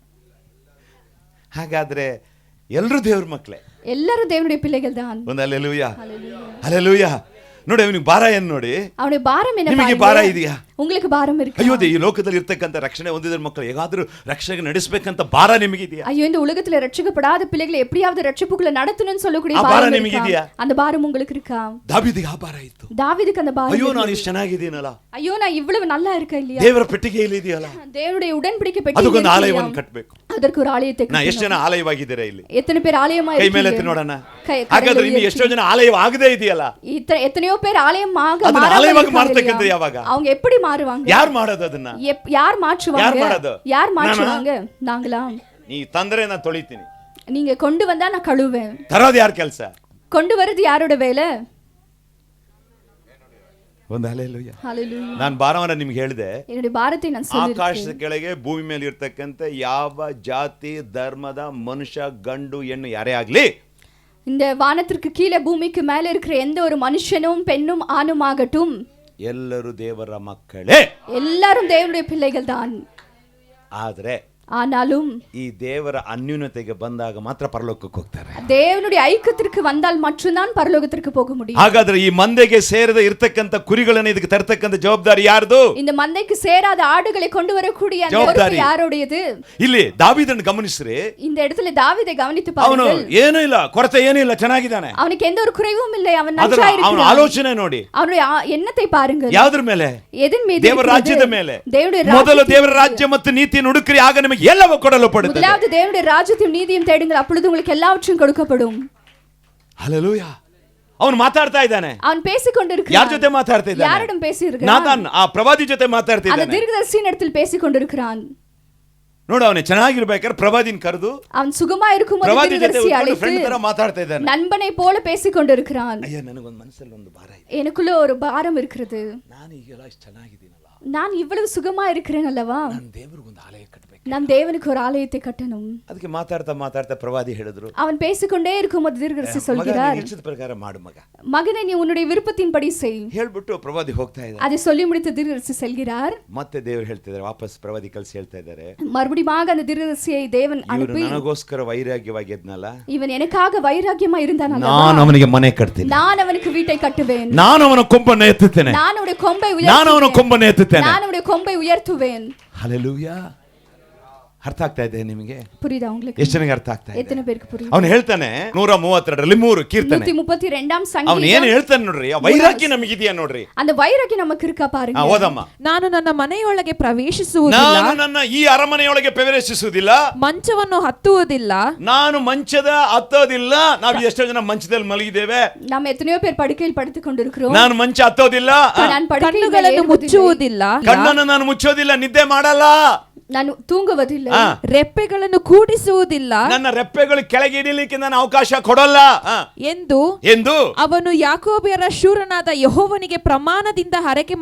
ಹಾಗಾದ್ರೆ ಎಲ್ಲರೂ ದೇವ್ರ ಮಕ್ಕಳೇ, எல்லாரும் தேவனுடைய பிள்ளைகள் தான். ಒಂದು ಅಲ್ಲೆಲೂಯಾ, ಅಲ್ಲೆಲೂಯಾ. ನೋಡಿ ಅವನಿಗೆ ಭಾರ ಏನ್ ನೋಡಿ, அவனுடைய பாரம் என்ன ನಿಮಗೆ பாருங்க. ಭಾರ ಇದೆಯಾ? உங்களுக்கு பாரம் இருக்கு. ಅಯ್ಯೋ, ಈ ಲೋಕದಲ್ಲಿ ಇರ್ತಕ್ಕಂಥ ರಕ್ಷಣೆ ಹೊಂದಿದ ಮಕ್ಕಳು ಹೇಗಾದ್ರೂ ರಕ್ಷಣೆ ನಡೆಸಬೇಕಂತ ಭಾರ ನಿಮಗಿದೆಯಾ? ஐயோ, இந்த உலகத்துல ரட்சிக்கப்படாத பிள்ளைகளை எப்படியாவது ரட்சிப்புக்குள்ள நடத்தணும்னு சொல்லக்கூடிய ಆ ಭಾರ பாரம் ನಿಮಗಿದೆಯಾ? இருக்கா? அந்த பாரம் உங்களுக்கு இருக்கா? ದಾವೀದಿಗೆ ಆ ಭಾರ ಇತ್ತು. தாவீதுக்கு அந்த பாரம் ಅಯ್ಯೋ, இருந்தது. ನಾನು ಇಷ್ಟು ಚೆನ್ನಾಗಿದ್ದೀನಲ್ಲ, ஐயோ நான் இவ்வளவு நல்லா இருக்கேன் இல்லையா, ದೇವರ ಪೆಟ್ಟಿಗೆಯಲ್ಲಿ ಇದೆಯಲ್ಲ, தேவனுடைய உடன்படிக்கை ಅದಕ್ಕೊಂದು பெட்டி ಆಲಯವನ್ನು ಕಟ್ಟಬೇಕು. அதற்கு ஒரு ஆலயத்தை ನಾ ಎಷ್ಟು கட்டணும். ಜನ ಆಲಯವಾಗಿದ್ದೀರಾ ಇಲ್ಲಿ? எத்தனை பேர் ஆலயமா ಕೈ ಮೇಲೆ இருக்கீங்க? ಎತ್ತಿ ನೋಡೋಣ. கை- ಹಾಗಾದ್ರೆ கரங்களை ಇನ್ನು ಎಷ್ಟೋ ಜನ ಆಲಯ ಆಗದೇ ಇದೆಯಲ್ಲ, எத்தனையோ பேர் ஆலயமாக ಅದನ್ನ மாறாம ஆலயವಾಗಿ இருக்காங்க மாರ್ತಕ್ಕಂಥ இல்லையா? ಯಾವಾಗ? அவங்க எப்படி மாறுவாங்க? ಯಾರು ಮಾಡೋದು ಅದನ್ನ? யார் மாற்றுவாங்க? யார் ಮಾಡೋದು? யார் மாற்றுவாங்க? நாங்களா? ನೀ ತಂದ್ರೆ ನಾನು ತೊಳಿತೀನಿ, நீங்க கொண்டு வந்தா நான் கழுவேன். ತರೋದು ಯಾರ ಕೆಲಸ? கொண்டு வரது யாரோட வேலை? ಒಂದು ಹಲ್ಲೆಲೂಯಾ. ஹalleluya. ನಾನು ಭಾರವನ್ನ ನಿಮ್ಗೆ ಹೇಳಿದೆ, என்னுடைய பாரத்தை நான் ಆಕಾಶದ சொல்லிருக்கேன். ಕೆಳಗೆ ಭೂಮಿ ಮೇಲೆ ಇರ್ತಕ್ಕಂಥ ಯಾವ ಜಾತಿ ಧರ್ಮದ ಮನುಷ್ಯ ಗಂಡು ಹೆಣ್ಣು ಯಾರೇ ಆಗ್ಲಿ, இந்த வானத்திற்கு கீழே பூமிக்கு மேல இருக்கிற எந்த ஒரு மனுஷனும் பெண்ணும் ஆணும் ஆகட்டும், ಎಲ್ಲರೂ ದೇವರ ಮಕ್ಕಳೇ. எல்லாரும் தேவனுடைய பிள்ளைகள் தான். ಆದ್ರೆ ஆனாலும் ಈ ದೇವರ ಅನ್ಯೂನ್ಯತೆಗೆ ಬಂದಾಗ ಮಾತ್ರ ಪರಲೋಕಕ್ಕೆ ಹೋಗ್ತಾರೆ. தேவனுடைய ஐக்கியத்திற்கு வந்தால் மட்டும்தான் பரலோகத்திற்கு போக முடியும். ಹಾಗಾದ್ರೆ ಈ ಮಂದೆಗೆ ಸೇರದ ಇರ್ತಕ್ಕಂಥ ಕುರಿಗಳನ್ನು ಇದಕ್ಕೆ ತರ್ತಕ್ಕಂಥ ಜವಾಬ್ದಾರಿ ಯಾರ್ದು? இந்த மந்தைக்கு சேராத ஆடுகளை கொண்டு வரக்கூடிய அந்த ஜவாப்தாரி பொறுப்பு யாருடையது? ಇಲ್ಲಿ ದಾವೀದನ ಗಮನಿಸ್ರಿ, இந்த இடத்துல தாவீதை கவனித்து ಅವನು பாருங்கள். ಏನೂ ಇಲ್ಲ, ಕೊರತೆ ಏನೂ ಇಲ್ಲ, ಚೆನ್ನಾಗಿದ್ದಾನೆ. அவனுக்கு எந்த ஒரு குறைவும் இல்லை, அவன் ಅದರ நன்றாய் ಅವನ இருக்கிறான். ಆಲೋಚನೆ ನೋಡಿ, அவனுடைய எண்ணத்தை பாருங்கள். ಯಾವ್ದ್ರ ಮೇಲೆ? எதன் மீது ದೇವರ இருக்கிறது? ರಾಜ್ಯದ ಮೇಲೆ. தேவனுடைய ಮೊದಲು ராஜ்யத்தின் ದೇವರ மீது. ರಾಜ್ಯ ಮತ್ತು ನೀತಿ ನುಡುಕ್ರಿ, ಆಗ ನಿಮಗೆ ಎಲ್ಲವೂ ಕೊಡಲು ಪಡುತ್ತದೆ. முதலாவது தேவனுடைய ராஜ்யத்தையும் நீதியும் தேடுங்கள், அப்பொழுது உங்களுக்கு எல்லாவற்றும் கொடுக்கப்படும். ಹಲ್ಲೆಲೂಯಾ. ಅವನು ಮಾತಾಡ್ತಾ ಇದ್ದಾನೆ. அவன் பேசிக் ಯಾರ கொண்டிருக்கிறான். ಜೊತೆ ಮಾತಾಡ್ತಾ ಇದ್ದಾನೆ? யாரிடம் பேசியிருக்கிறான்? ನಾತಾನ್ ಆ ಪ್ರವಾದಿ ಜೊತೆ ಮಾತಾಡ್ತಾ அந்த ಇದ್ದಾನೆ. தீர்க்கதரிசியின் இடத்தில் பேசிக் கொண்டிருக்கிறான். ನೋಡು, ಅವನು ಚೆನ್ನಾಗಿರ್ಬೇಕಾದ್ರೆ ಪ್ರವಾದಿನ ಕರೆದು அவன் சுகமா இருக்கும்போது ಪ್ರವಾದಿ ಜೊತೆ தீர்க்கதரிசி ಫ್ರೆಂಡ್ ತರ அழைத்து ಮಾತಾಡ್ತಾ ಇದ್ದಾನೆ. நண்பனை போல பேசிக் கொண்டிருக்கிறான். ಅಯ್ಯ, ನನಗೊಂದು ಮನಸ್ಸಲ್ಲಿ ಒಂದು ಭಾರ ಇದೆ, எனக்குள்ள ஒரு பாரம் இருக்கிறது. ನಾನು ಈಗೆಲ್ಲ ಇಷ್ಟು ಚೆನ್ನಾಗಿದ್ದೀನಲ್ಲ, நான் இவ்வளவு சுகமா இருக்கிறேன் அல்லவா, ನಾನು ದೇವರಿಗೊಂದು ಆಲಯ ಕಟ್ಟಬೇಕು. நான் தேவனுக்கு ஒரு ஆலயத்தை கட்டணும். ಅದಕ್ಕೆ ಮಾತಾಡ್ತಾ ಮಾತಾಡ್ತಾ ಪ್ರವಾದಿ ಹೇಳಿದ್ರು, அவன் பேசிக்கொண்டே இருக்கும்போது தீர்க்கதரிசி சொல்கிறார், ಮಗ, ಇಷ್ಟದ ಪ್ರಕಾರ ಮಾಡು ಮಗ, மகனே நீ உன்னுடைய விருப்பத்தின்படி செய். ಹೇಳ್ಬಿಟ್ಟು ಪ್ರವಾದಿ ಹೋಗ್ತಾ ಇದ್ದಾರೆ. அதை சொல்லி முடித்த தீர்க்கதரிசி செல்கிறார். ಮತ್ತೆ ದೇವರು ಹೇಳ್ತಿದ್ದಾರೆ, ವಾಪಸ್ ಪ್ರವಾದಿ ಕಳಿಸಿ ಹೇಳ್ತಾ ಇದ್ದಾರೆ, மறுபடியும் அந்த தீர்க்கதரிசியை தேவன் ಇವರು அனுப்பி, ನನಗೋಸ್ಕರ ವೈರಾಗ್ಯವಾಗಿ ಇದ್ನಲ್ಲ, இவன் எனக்காக வைராக்கியமா இருந்தான் அல்லவா, ನಾನು ಅವನಿಗೆ ಮನೆ ಕಟ್ತೀನಿ, நான் அவனுக்கு வீட்டை கட்டுவேன், ನಾನು ಅವನ ಕೊಂಬನ್ನು ಎತ್ತುತ್ತೇನೆ, நான் அவனுடைய கொம்பை ನಾನು ಅವನ உயர்த்துவேன், ಕೊಂಬನ್ನು ಎತ್ತುತ್ತೇನೆ. நான் அவனுடைய கொம்பை உயர்த்துவேன். ಹಲ್ಲೆಲೂಯಾ. ಅರ್ಥ ಆಗ್ತಾ ಇದೆ ನಿಮಗೆ? புரியுதா உங்களுக்கு? ಎಷ್ಟು ಜನಕ್ಕೆ ಅರ್ಥ ಆಗ್ತಾ ಇದೆ? எத்தனை பேருக்கு புரியுது? ಅವನು ಹೇಳ್ತಾನೆ 132ರಲ್ಲಿ 3 ಕೀರ್ತನೆ, 132 ಅವನು ಏನು சங்கீதம். ಹೇಳ್ತಾನೆ ನೋಡ್ರಿ, ಆ ವೈರಾಗ್ಯ ನಮಗಿದೆಯಾ ನೋಡ್ರಿ. அந்த வைராக்கியம் நமக்கு இருக்கா பாருங்க. ಓದಮ್ಮ. ನಾನು ನನ್ನ ಮನೆಯೊಳಗೆ ಪ್ರವೇಶಿಸುವುದಿಲ್ಲ, ನಾನು ನನ್ನ ಈ ಅರಮನೆಯೊಳಗೆ ಪ್ರವೇಶಿಸುವುದಿಲ್ಲ, ಮಂಚವನ್ನು ಹತ್ತುವುದಿಲ್ಲ, ನಾನು ಮಂಚದ ಹತ್ತೋದಿಲ್ಲ. ನಾವು ಎಷ್ಟೋ ಜನ ಮಂಚದಲ್ಲಿ ಮಲಗಿದ್ದೇವೆ, நாம் எத்தனையோ பேர் படுக்கையில் படுத்துக் கொண்டிருக்கிறோம். ನಾನು ಮಂಚ ಹತ್ತೋದಿಲ್ಲ, நான் படுக்கையில் ಕಣ್ಣುಗಳನ್ನು ஏறுவதில்லை. ಮುಚ್ಚುವುದಿಲ್ಲ, ಕಣ್ಣನ್ನು ನಾನು ಮುಚ್ಚೋದಿಲ್ಲ, ನಿದ್ದೆ ಮಾಡಲ್ಲ, நான் தூங்குவதில்லை, ರೆಪ್ಪೆಗಳನ್ನು ಕೂಡಿಸುವುದಿಲ್ಲ ನನ್ನ ರೆಪ್ಪೆಗಳು ಕೆಳಗೆ ಇಡಲಿಕ್ಕೆ ನಾನು ಅವಕಾಶ ಕೊಡಲ್ಲ ಎಂದು ಅವನು ಯಾಕೋಬ್ಯರ ಶೂರನಾದ ಯೆಹೋವನಿಗೆ ಪ್ರಮಾಣದಿಂದ ಹರಕೆ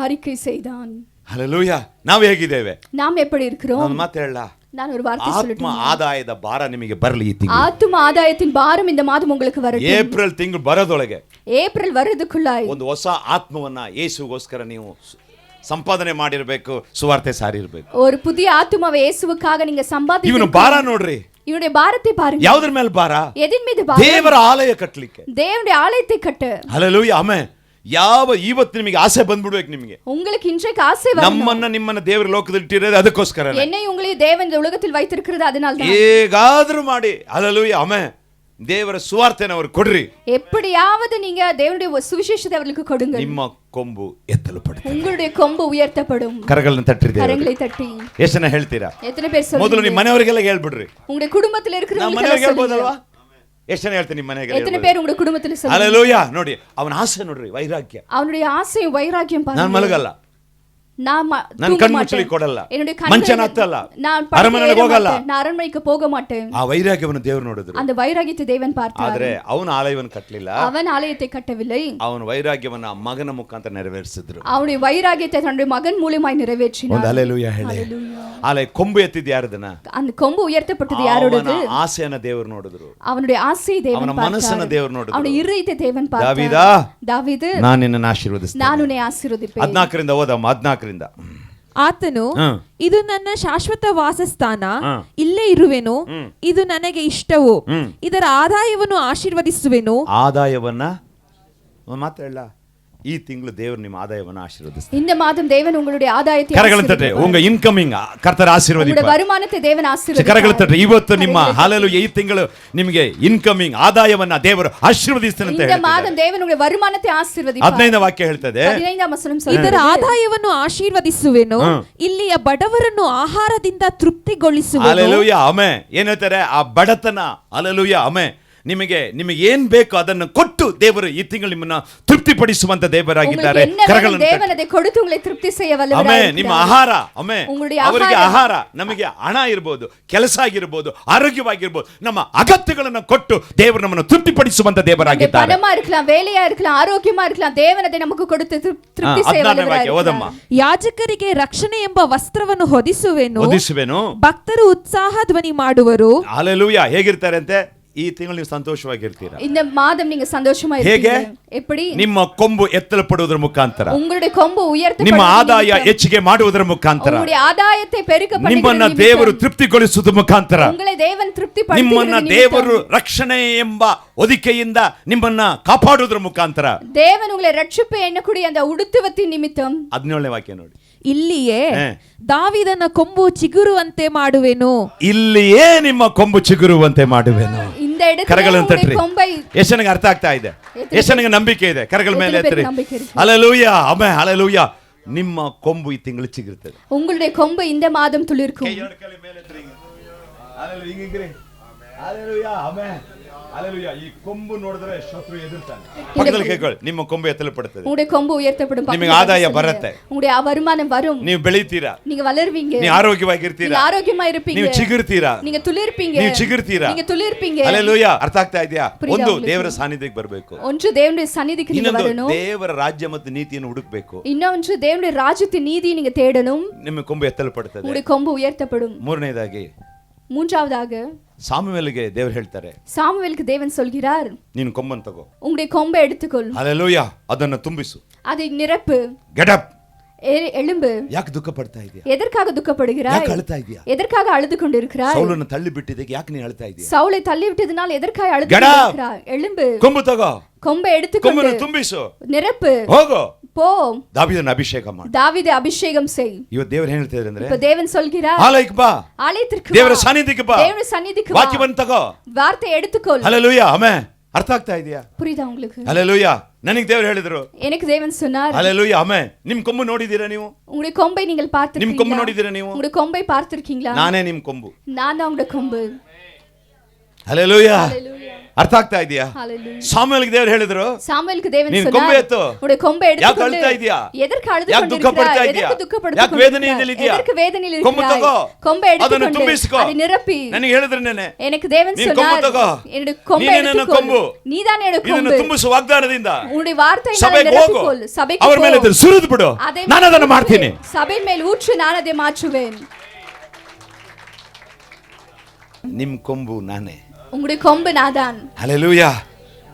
அறிக்கை செய்தான். ಹಲ್ಲೆಲೂಯಾ. ನಾವು ಹೇಗಿದ್ದೇವೆ? நாம் எப்படி இருக்கிறோம்? ಒಂದು ಮಾತು ಹೇಳಲ್ಲ, நான் ஒரு வார்த்தை ಆತ್ಮ சொல்லட்டுமா? ಆದಾಯದ ಭಾರ ನಿಮಗೆ ಬರಲಿ ಈ ತಿಂಗಳು. ஆத்தும ஆதாயத்தின் பாரம் இந்த மாதம் உங்களுக்கு வரட்டும். ಏಪ್ರಿಲ್ ತಿಂಗಳು ಬರೋದೊಳಗೆ ஏப்ரல் வரதுக்குள்ளாய் ಒಂದು ಹೊಸ ಆತ್ಮವನ್ನ ಯೇಸುಗೋಸ್ಕರ ನೀವು ಸಂಪಾದನೆ ಮಾಡಿರಬೇಕು, ಸುವಾರ್ತೆ ಸಾರಿರಬೇಕು. ஒரு புதிய ஆத்துமாவை இயேசுவுக்காக நீங்க சம்பாதித்து ಇವನು ಭಾರ ನೋಡ್ರಿ, இவனுடைய பாரத்தை பாருங்க. ಯಾವುದ್ರ ಮೇಲೆ ಭಾರ? எதின் மீது பாரம்? ದೇವರ ಆಲಯ ಕಟ್ಟಲಿಕ್ಕೆ. தேவனுடைய ஆலயத்தை கட்ட. Hallelujah, amen. ಇವತ್ತು ನಿಮಗೆ ಆಸೆ ಬಂದ್ಬಿಡ್ಬೇಕು. ನಿಮಗೆ உங்களுக்கு இன்றைக்கு ஆசை வரணும். ನಿಮ್ಮನ್ನ ದೇವರ ಲೋಕದಲ್ಲಿ ಇಟ್ಟಿರೋದು ಅದಕ್ಕೋಸ್ಕರ. என்னை உங்களை தேவன் இந்த உலகத்தில் வைத்திருக்கிறது அதனால தான். ಹೇಗಾದ್ರೂ ಮಾಡಿ ಹಲ್ಲೆಲೂಯಾ, ಆಮೆನ್, ದೇವರ ಸುವಾರ್ತೆನ ಅವರು ಕೊಡ್ರಿ. எப்படியாவது நீங்க தேவனுடைய சுவிசேஷத்தை அவர்களுக்கு கொடுங்க. ನಿಮ್ಮ ಕೊಂಬು ಎತ್ತಲ್ಪಡುತ್ತೆ, உங்களுடைய கொம்பு உயர்த்தப்படும். ಕರಗಳನ್ನು ತಟ್ಟಿರಿ, கரங்களை தட்டி. ಎಷ್ಟು ಜನ ಹೇಳ್ತೀರಾ? எத்தனை பேர் சொல்லுங்க? ಮೊದಲು ನಿಮ್ಮ ಮನೆಯವರಿಗೆಲ್ಲ ಹೇಳ್ಬಿಡ್ರಿ. உங்களுடைய குடும்பத்தில் இருக்கிறவங்களுக்கு ಮನೆಯವರಿಗೆ ಹೇಳ್ಬೋದಲ್ವಾ? ಎಷ್ಟು ಜನ ಹೇಳ್ತೀನಿ ನಿಮ್ಮ ಮನೆಗೆ? எத்தனை பேர் உங்களுடைய குடும்பத்தில் சொல்லுங்க? ಹಲ್ಲೆಲೂಯಾ. ನೋಡಿ ಅವನ ಆಸೆ ನೋಡ್ರಿ, ವೈರಾಗ್ಯ. அவனுடைய ஆசையும் வைராக்கியம் பாருங்க. ನಾನು ಮಲಗಲ್ಲ, நான் ಕಣ್ಮುಚ್ಚಲಿ ಕೊಡಲ್ಲ, என்னுடைய ಮಂಚನ ಹತ್ತಲ್ಲ, நான் ಅರಮನೆಗೆ ಹೋಗಲ್ಲ. நான் அரண்மனைக்கு போக மாட்டேன். ಆ ವೈರಾಗ್ಯವನ್ನು ದೇವರು ನೋಡಿದ್ರು. அந்த வைராகியத்தை தேவன் பார்த்தார். ಆದ್ರೆ ಅವನ ಆಲಯವನ್ನು ಕಟ್ಟಲಿಲ್ಲ, அவன் ஆலயத்தை கட்டவில்லை. ಅವನ ವೈರಾಗ್ಯವನ್ನ ಮಗನ ಮುಖಾಂತರ ನೆರವೇರಿಸಿದ್ರು. அவனுடைய வைராகியத்தை தன்னுடைய மகன் மூலமாய் நிறைவேற்றினார். ಒಂದು ಹಲ್ಲೆಲೂಯಾ ಹೇಳಿ. ಆಲಯ ಕೊಂಬು ಎತ್ತಿದ ಯಾರದನ? அந்த கொம்பு உயர்த்தப்பட்டது யாரோடது? ಅವನ ಆಸೆಯನ್ನ ದೇವರು ನೋಡಿದ್ರು. அவனுடைய ஆசையை தேவன் ಅವನ பார்த்தார். ಮನಸ್ಸನ್ನ ದೇವರು ನೋಡಿದ್ರು. அவனுடைய இருதயத்தை தேவன் பார்த்தார். ದಾವೀದಾ, ದಾವೀದು, ನಾನು ನಿನ್ನನ್ನು ಆಶೀರ್ವದಿಸ್ತೇನೆ. ನಾನು ಉನ್னை ಆಶೀರ್ವದಿಪೇன். 14ರಿಂದ ಓದಮ್ಮ, 14ರಿಂದ. ಆತನು ಇದು ನನ್ನ ಶಾಶ್ವತ ವಾಸಸ್ಥಾನ, ಇಲ್ಲೇ ಇರುವೆನು, ಇದು ನನಗೆ ಇಷ್ಟವು, ಇದರ ಆದಾಯವನ್ನು ಆಶೀರ್ವದಿಸುವೆನು. ಆದಾಯವನ್ನ ಮಾತ್ರ ಹೇಳ, ಈ ತಿಂಗಳು ದೇವರು ನಿಮ್ಮ ಆದಾಯವನ್ನು ಆಶೀರ್ವದಿಸ್ತಾರೆ. இந்த மாதம் தேவன் உங்களுடைய ஆதாயத்தை ಕರಗಳನ್ನು ತಟ್ಟೆ, ಉಂಗ ಇನ್ಕಮಿಂಗ್ ಕರ್ತನ ಆಶೀರ್ವದಿಪ. உங்களுடைய வருமானத்தை தேவன் ஆசீர்வதிப்பார். ಕರಗಳನ್ನು ತಟ್ಟೆ, ಇವತ್ತು ನಿಮ್ಮ ಹಲ್ಲೆಲೂಯಾ, ಈ ತಿಂಗಳು ನಿಮಗೆ ಇನ್ಕಮಿಂಗ್ ಆದಾಯವನ್ನ ದೇವರು ಆಶೀರ್ವದಿಸ್ತಾನೆ ಅಂತ இந்த ಹೇಳ್ತಾರೆ. மாதம் தேவன் உங்களுடைய வருமானத்தை ஆசீர்வதிப்பார். 15ನೇ ವಾಕ್ಯ ಹೇಳ್ತದೆ, 15ಾம் ವಚನ ಇದರ ಆದಾಯವನ್ನು ಆಶೀರ್ವದಿಸುವೆನು, ಇಲ್ಲಿಯ ಬಡವರನ್ನು ಆಹಾರದಿಂದ ತೃಪ್ತಿಗೊಳಿಸುವೆನು. Hallelujah, amen. ಏನ್ ಹೇಳ್ತಾರೆ? ಆ ಬಡತನ, ಹಲ್ಲೆಲೂಯಾ, ಆಮೆನ್, ನಿಮಗೆ ಏನ್ ಬೇಕು ಅದನ್ನು ಕೊಟ್ಟು ದೇವರು ಈ ತಿಂಗಳು ನಿಮ್ಮನ್ನ ತೃಪ್ತಿಪಡಿಸುವಂತ ದೇವರಾಗಿದ್ದಾರೆ. ದೇವನದೇ ಕೊಡುತ್ತು ಉங்களை ತೃಪ್ತಿ செய்யவல்லவராய். ಆಮೆನ್. ನಿಮ್ಮ ಆಹಾರ, ಆಮೆನ್, ಅವರಿಗೆ ಆಹಾರ, ನಮಗೆ ಹಣ ಇರಬಹುದು, ಕೆಲಸ ಆಗಿರಬಹುದು, ಆರೋಗ್ಯವಾಗಿರಬಹುದು, ನಮ್ಮ ಅಗತ್ಯಗಳನ್ನು ಕೊಟ್ಟು ದೇವರು ನಮ್ಮನ್ನು ತೃಪ್ತಿಪಡಿಸುವಂತ ದೇವರಾಗಿದ್ದಾರೆ. பணமா இருக்கலாம், வேலையா இருக்கலாம், ஆரோக்கியமா இருக்கலாம், தேவனதை நமக்கு கொடுத்து ತೃಪ್ತಿ செய்யவல்லவராய். ಯಾಜಕರಿಗೆ ರಕ್ಷಣೆ ಎಂಬ ವಸ್ತ್ರವನ್ನು ಹೊದಿಸುವೆನು, ಭಕ್ತರು ಉತ್ಸಾಹ ಧ್ವನಿ ಮಾಡುವರು. ಹಲ್ಲೆಲೂಯಾ. ಹೇಗಿರ್ತಾರೆ ಅಂತೆ? ಈ ತಿಂಗಳು ನೀವು ಸಂತೋಷವಾಗಿರ್ತೀರಾ. இந்த மாதம் நீங்க சந்தோஷமா ಹೇಗೆ? எப்படி? ನಿಮ್ಮ ಕೊಂಬು ಎತ್ತಲ್ಪಡುವುದರ ಮುಖಾಂತರ, உங்களுடைய கொம்பு உயர்த்தப்படுவதன் ನಿಮ್ಮ ಆದಾಯ ಹೆಚ್ಚಿಗೆ ಮಾಡುವುದರ ಮುಖಾಂತರ, உங்களுடைய ஆதாயத்தை பெருக்கப்படுவதன் ನಿಮ್ಮನ್ನ ದೇವರು ತೃಪ್ತಿಗೊಳಿಸುವುದರ ಮುಖಾಂತರ, உங்களை தேவன் திருப்திப்படுத்துவதன் ನಿಮ್ಮನ್ನ ದೇವರು ರಕ್ಷಣೆ ಎಂಬ ಹೊದಿಕೆಯಿಂದ ನಿಮ್ಮನ್ನ ಕಾಪಾಡುವುದರ ಮುಖಾಂತರ, தேவன் உங்களை ரட்சிப்பு எண்ணக்கூடிய அந்த உடுத்துவத்தின் நிமித்தம். 17ನೇ ವಾಕ್ಯ ನೋಡಿ. ಇಲ್ಲಿಯೇ ದಾವೀದನ ಕೊಂಬು ಚಿಗುರುವಂತೆ ಮಾಡುವೆನು. ಇಲ್ಲಿಯೇ ನಿಮ್ಮ ಕೊಂಬು ಚಿಗುರುವಂತೆ ಮಾಡುವೆನು. இந்த இடத்துல ಕರಗಳನ್ನು உங்களுடைய ತಟ್ರಿ. கொம்பை ಎಷ್ಟು ನನಗೆ ಅರ್ಥ ಆಗ್ತಾ ಇದೆ? ಎಷ್ಟು ನನಗೆ ನಂಬಿಕೆ ಇದೆ? ಕರಗಳ ಮೇಲೆ ಎತ್ತಿರಿ. Hallelujah, amen, hallelujah. ನಿಮ್ಮ ಕೊಂಬು ಈ ತಿಂಗಳು ಚಿಗುರುತ್ತದೆ. உங்களுடைய கொம்பு இந்த மாதம் துளிர்க்கும். Hallelujah, amen, hallelujah. ಈ ಕೊಂಬು ನೋಡಿದ್ರೆ ಶತ್ರು ಎದುರ್ತಾನೆ. ಪಕ್ಕದಲ್ಲಿ ಕೈಗಳು, ನಿಮ್ಮ ಕೊಂಬು ಎತ್ತಲ್ಪಡುತ್ತದೆ, உங்களுடைய கொம்பு உயர்த்தப்படும். ನಿಮಗೆ ಆದಾಯ ಬರುತ್ತೆ, உங்களுடைய வருமானம் வரும், ನೀವು ಬೆಳೀತೀರಾ, நீங்க வளருவீங்க, ನೀವು ಆರೋಗ್ಯವಾಗಿರ್ತೀರಾ, நீங்க ஆரோக்கியமா இருப்பீங்க, ನೀವು ಚಿಗುರ್ತೀರಾ, நீங்க துளிர்ப்பீங்க, ನೀವು ಚಿಗುರ್ತೀರಾ, நீங்க துளிர்ப்பீங்க. ಹಲ್ಲೆಲೂಯಾ. ಅರ್ಥ ಆಗ್ತಾ ಇದೆಯಾ? ಒಂದು, ದೇವರ ಸಾನ್ನಿಧ್ಯಕ್ಕೆ ಬರಬೇಕು. ஒன்று தேவனுடைய சந்நிதிக்கு நீங்க வரணும். ದೇವರ ರಾಜ್ಯ ಮತ್ತು ನೀತಿಯನ್ನು ಹುಡುಕಬೇಕು. இன்னொன்று தேவனுடைய ராஜ்யத்தின் நீதியை நீங்க தேடணும். ನಿಮ್ಮ ಕೊಂಬು ಎತ್ತಲ್ಪಡುತ್ತದೆ. உங்களுடைய கொம்பு உயர்த்தப்படும். ಮೂರನೇದಾಗಿ, மூன்றாவதாக, ಸಾಮುವೇಲಗೆ ದೇವರು ಹೇಳ್ತಾರೆ, சாமுவேலுக்கு தேவன் சொல்கிறார், ನೀನು ಕೊಂಬನ್ನು ತಗೋ, உங்களுடைய கொம்பை எடுத்துக்கொள், ಹಲ್ಲೆಲೂಯಾ, ಅದನ್ನು ತುಂಬಿಸು, அதை நிரப்பு, ಗೆಟ್ ಅಪ್. எழும்பு. ಯಾಕೆ ದುಃಖ ಪಡ್ತಾ ಇದೀಯಾ? எதற்காக துக்கப்படுகிறாய்? ಯಾಕೆ ಅಳ್ತಾ ಇದೀಯಾ? எதற்காக அழுது கொண்டிருக்கிறாய்? ಸೌಲನ್ನು ತಳ್ಳಿ ಬಿಟ್ಟಿದ್ದಕ್ಕೆ ಯಾಕೆ ನೀ ಅಳ್ತಾ ಇದೀಯಾ? சவுலை தள்ளி விட்டதனால் எதற்காக அழுது கொண்டிருக்கிறாய்? எழும்பு, ಕೊಂಬು ತಗೋ, கொம்பை எடுத்துக்கொண்டு ಕೊಂಬನ್ನು ತುಂಬಿಸು, நிரப்பு, ಹೋಗೋ, போ, ದಾವೀದನ ಅಭಿಷೇಕ ಮಾಡು. தாவீதை அபிஷேகம் செய். ಇವತ್ತು ದೇವರು ಏನ್ ಹೇಳ್ತಿದ್ದಾರೆ ಅಂದ್ರೆ, இப்ப தேவன் சொல்கிறார், ಆಲಯಕ್ಕೆ ಬಾ, ஆலயத்திற்கு ದೇವರ வா, ಸಾನ್ನಿಧ್ಯಕ್ಕೆ ಬಾ, தேவனுடைய சந்நிதிக்கு வா, ವಾಕ್ಯವನ್ನು ತಗೋ, வார்த்தை எடுத்துக்கொள். Hallelujah, amen. ಅರ್ಥ ಆಗ್ತಾ ಇದೆಯಾ? புரியுதா உங்களுக்கு? ಹಲ್ಲೆಲೂಯಾ. ನನಗೆ ದೇವರು ಹೇಳಿದ್ರು, எனக்கு தேவன் சொன்னார், ಹಲ್ಲೆಲೂಯಾ, ಆಮೆನ್. ನಿಮ್ ಕೊಂಬು ನೋಡಿದೀರಾ ನೀವು? உங்களுடைய கொம்பை நீங்கள் ನಿಮ್ ಕೊಂಬು பார்த்திருக்கீங்களா? ನೋಡಿದೀರಾ ನೀವು? உங்களுடைய கொம்பை பார்த்திருக்கீங்களா? ನಾನೇ ನಿಮ್ ಕೊಂಬು. நான் தான் உங்களுடைய கொம்பு. ಹಲ್ಲೆಲೂಯಾ. ஹalleluya. ಅರ್ಥ ಆಗ್ತಾ ಇದೆಯಾ? ஹalleluya. ಸಾಮುವೇಲ್ಗೆ ದೇವರು ಹೇಳಿದ್ರು, சாமுவேலுக்கு தேவன் ನೀನು சொன்னார், ಕೊಂಬು ಎತ್ತು. உங்களுடைய கொம்பை ಯಾಕೆ எடுத்துக்கொண்டு ಅಳ್ತಾ ಇದೀಯಾ? எதற்கு அழுது ಯಾಕೆ ದುಃಖ ಪಡ್ತಾ கொண்டிருக்கிறாய்? ಇದೀಯಾ? எதற்கு துக்கப்படுத்து ಯಾಕೆ ವೇದನೆಯಲ್ಲಿ ಇದೀಯಾ? எதற்கு வேதனையில் ಕೊಂಬು இருக்கிறாய்? ತಗೋ, கொம்பை ಅದನ್ನು எடுத்துக்கொண்டு ತುಂಬಿಸಿಕೋ. அதை நிரப்பಿ. ನನಗೆ ಹೇಳಿದ್ರು ನೆನೆ, எனக்கு தேவன் ನೀನು ಕೊಂಬು சொன்னார், ತಗೋ, என்னுடைய கொம்பை ನೀನೇ ನನ್ನ எடுத்துக்கொள், ಕೊಂಬು, நீதான் என்னுடைய ಇದನ್ನು கொம்பு, ತುಂಬಿಸುವ ವಾಗ್ದಾನದಿಂದ உன்னுடைய வார்த்தையினால் ಸಭೆಗೆ ಹೋಗು, நிரப்பிக்கொள், ಸಭೆಗೆ ಅವರ ಮೇಲೆ போ, ಸುರಿದು ಬಿಡು, அதை ನಾನು ಅದನ್ನು ಮಾಡ್ತೀನಿ. சபை மேல் ஊற்று, நான் அதை மாற்றுவேன். ನಿಮ್ ಕೊಂಬು ನಾನೇ. உங்களுடைய கொம்பு நாதான். Hallelujah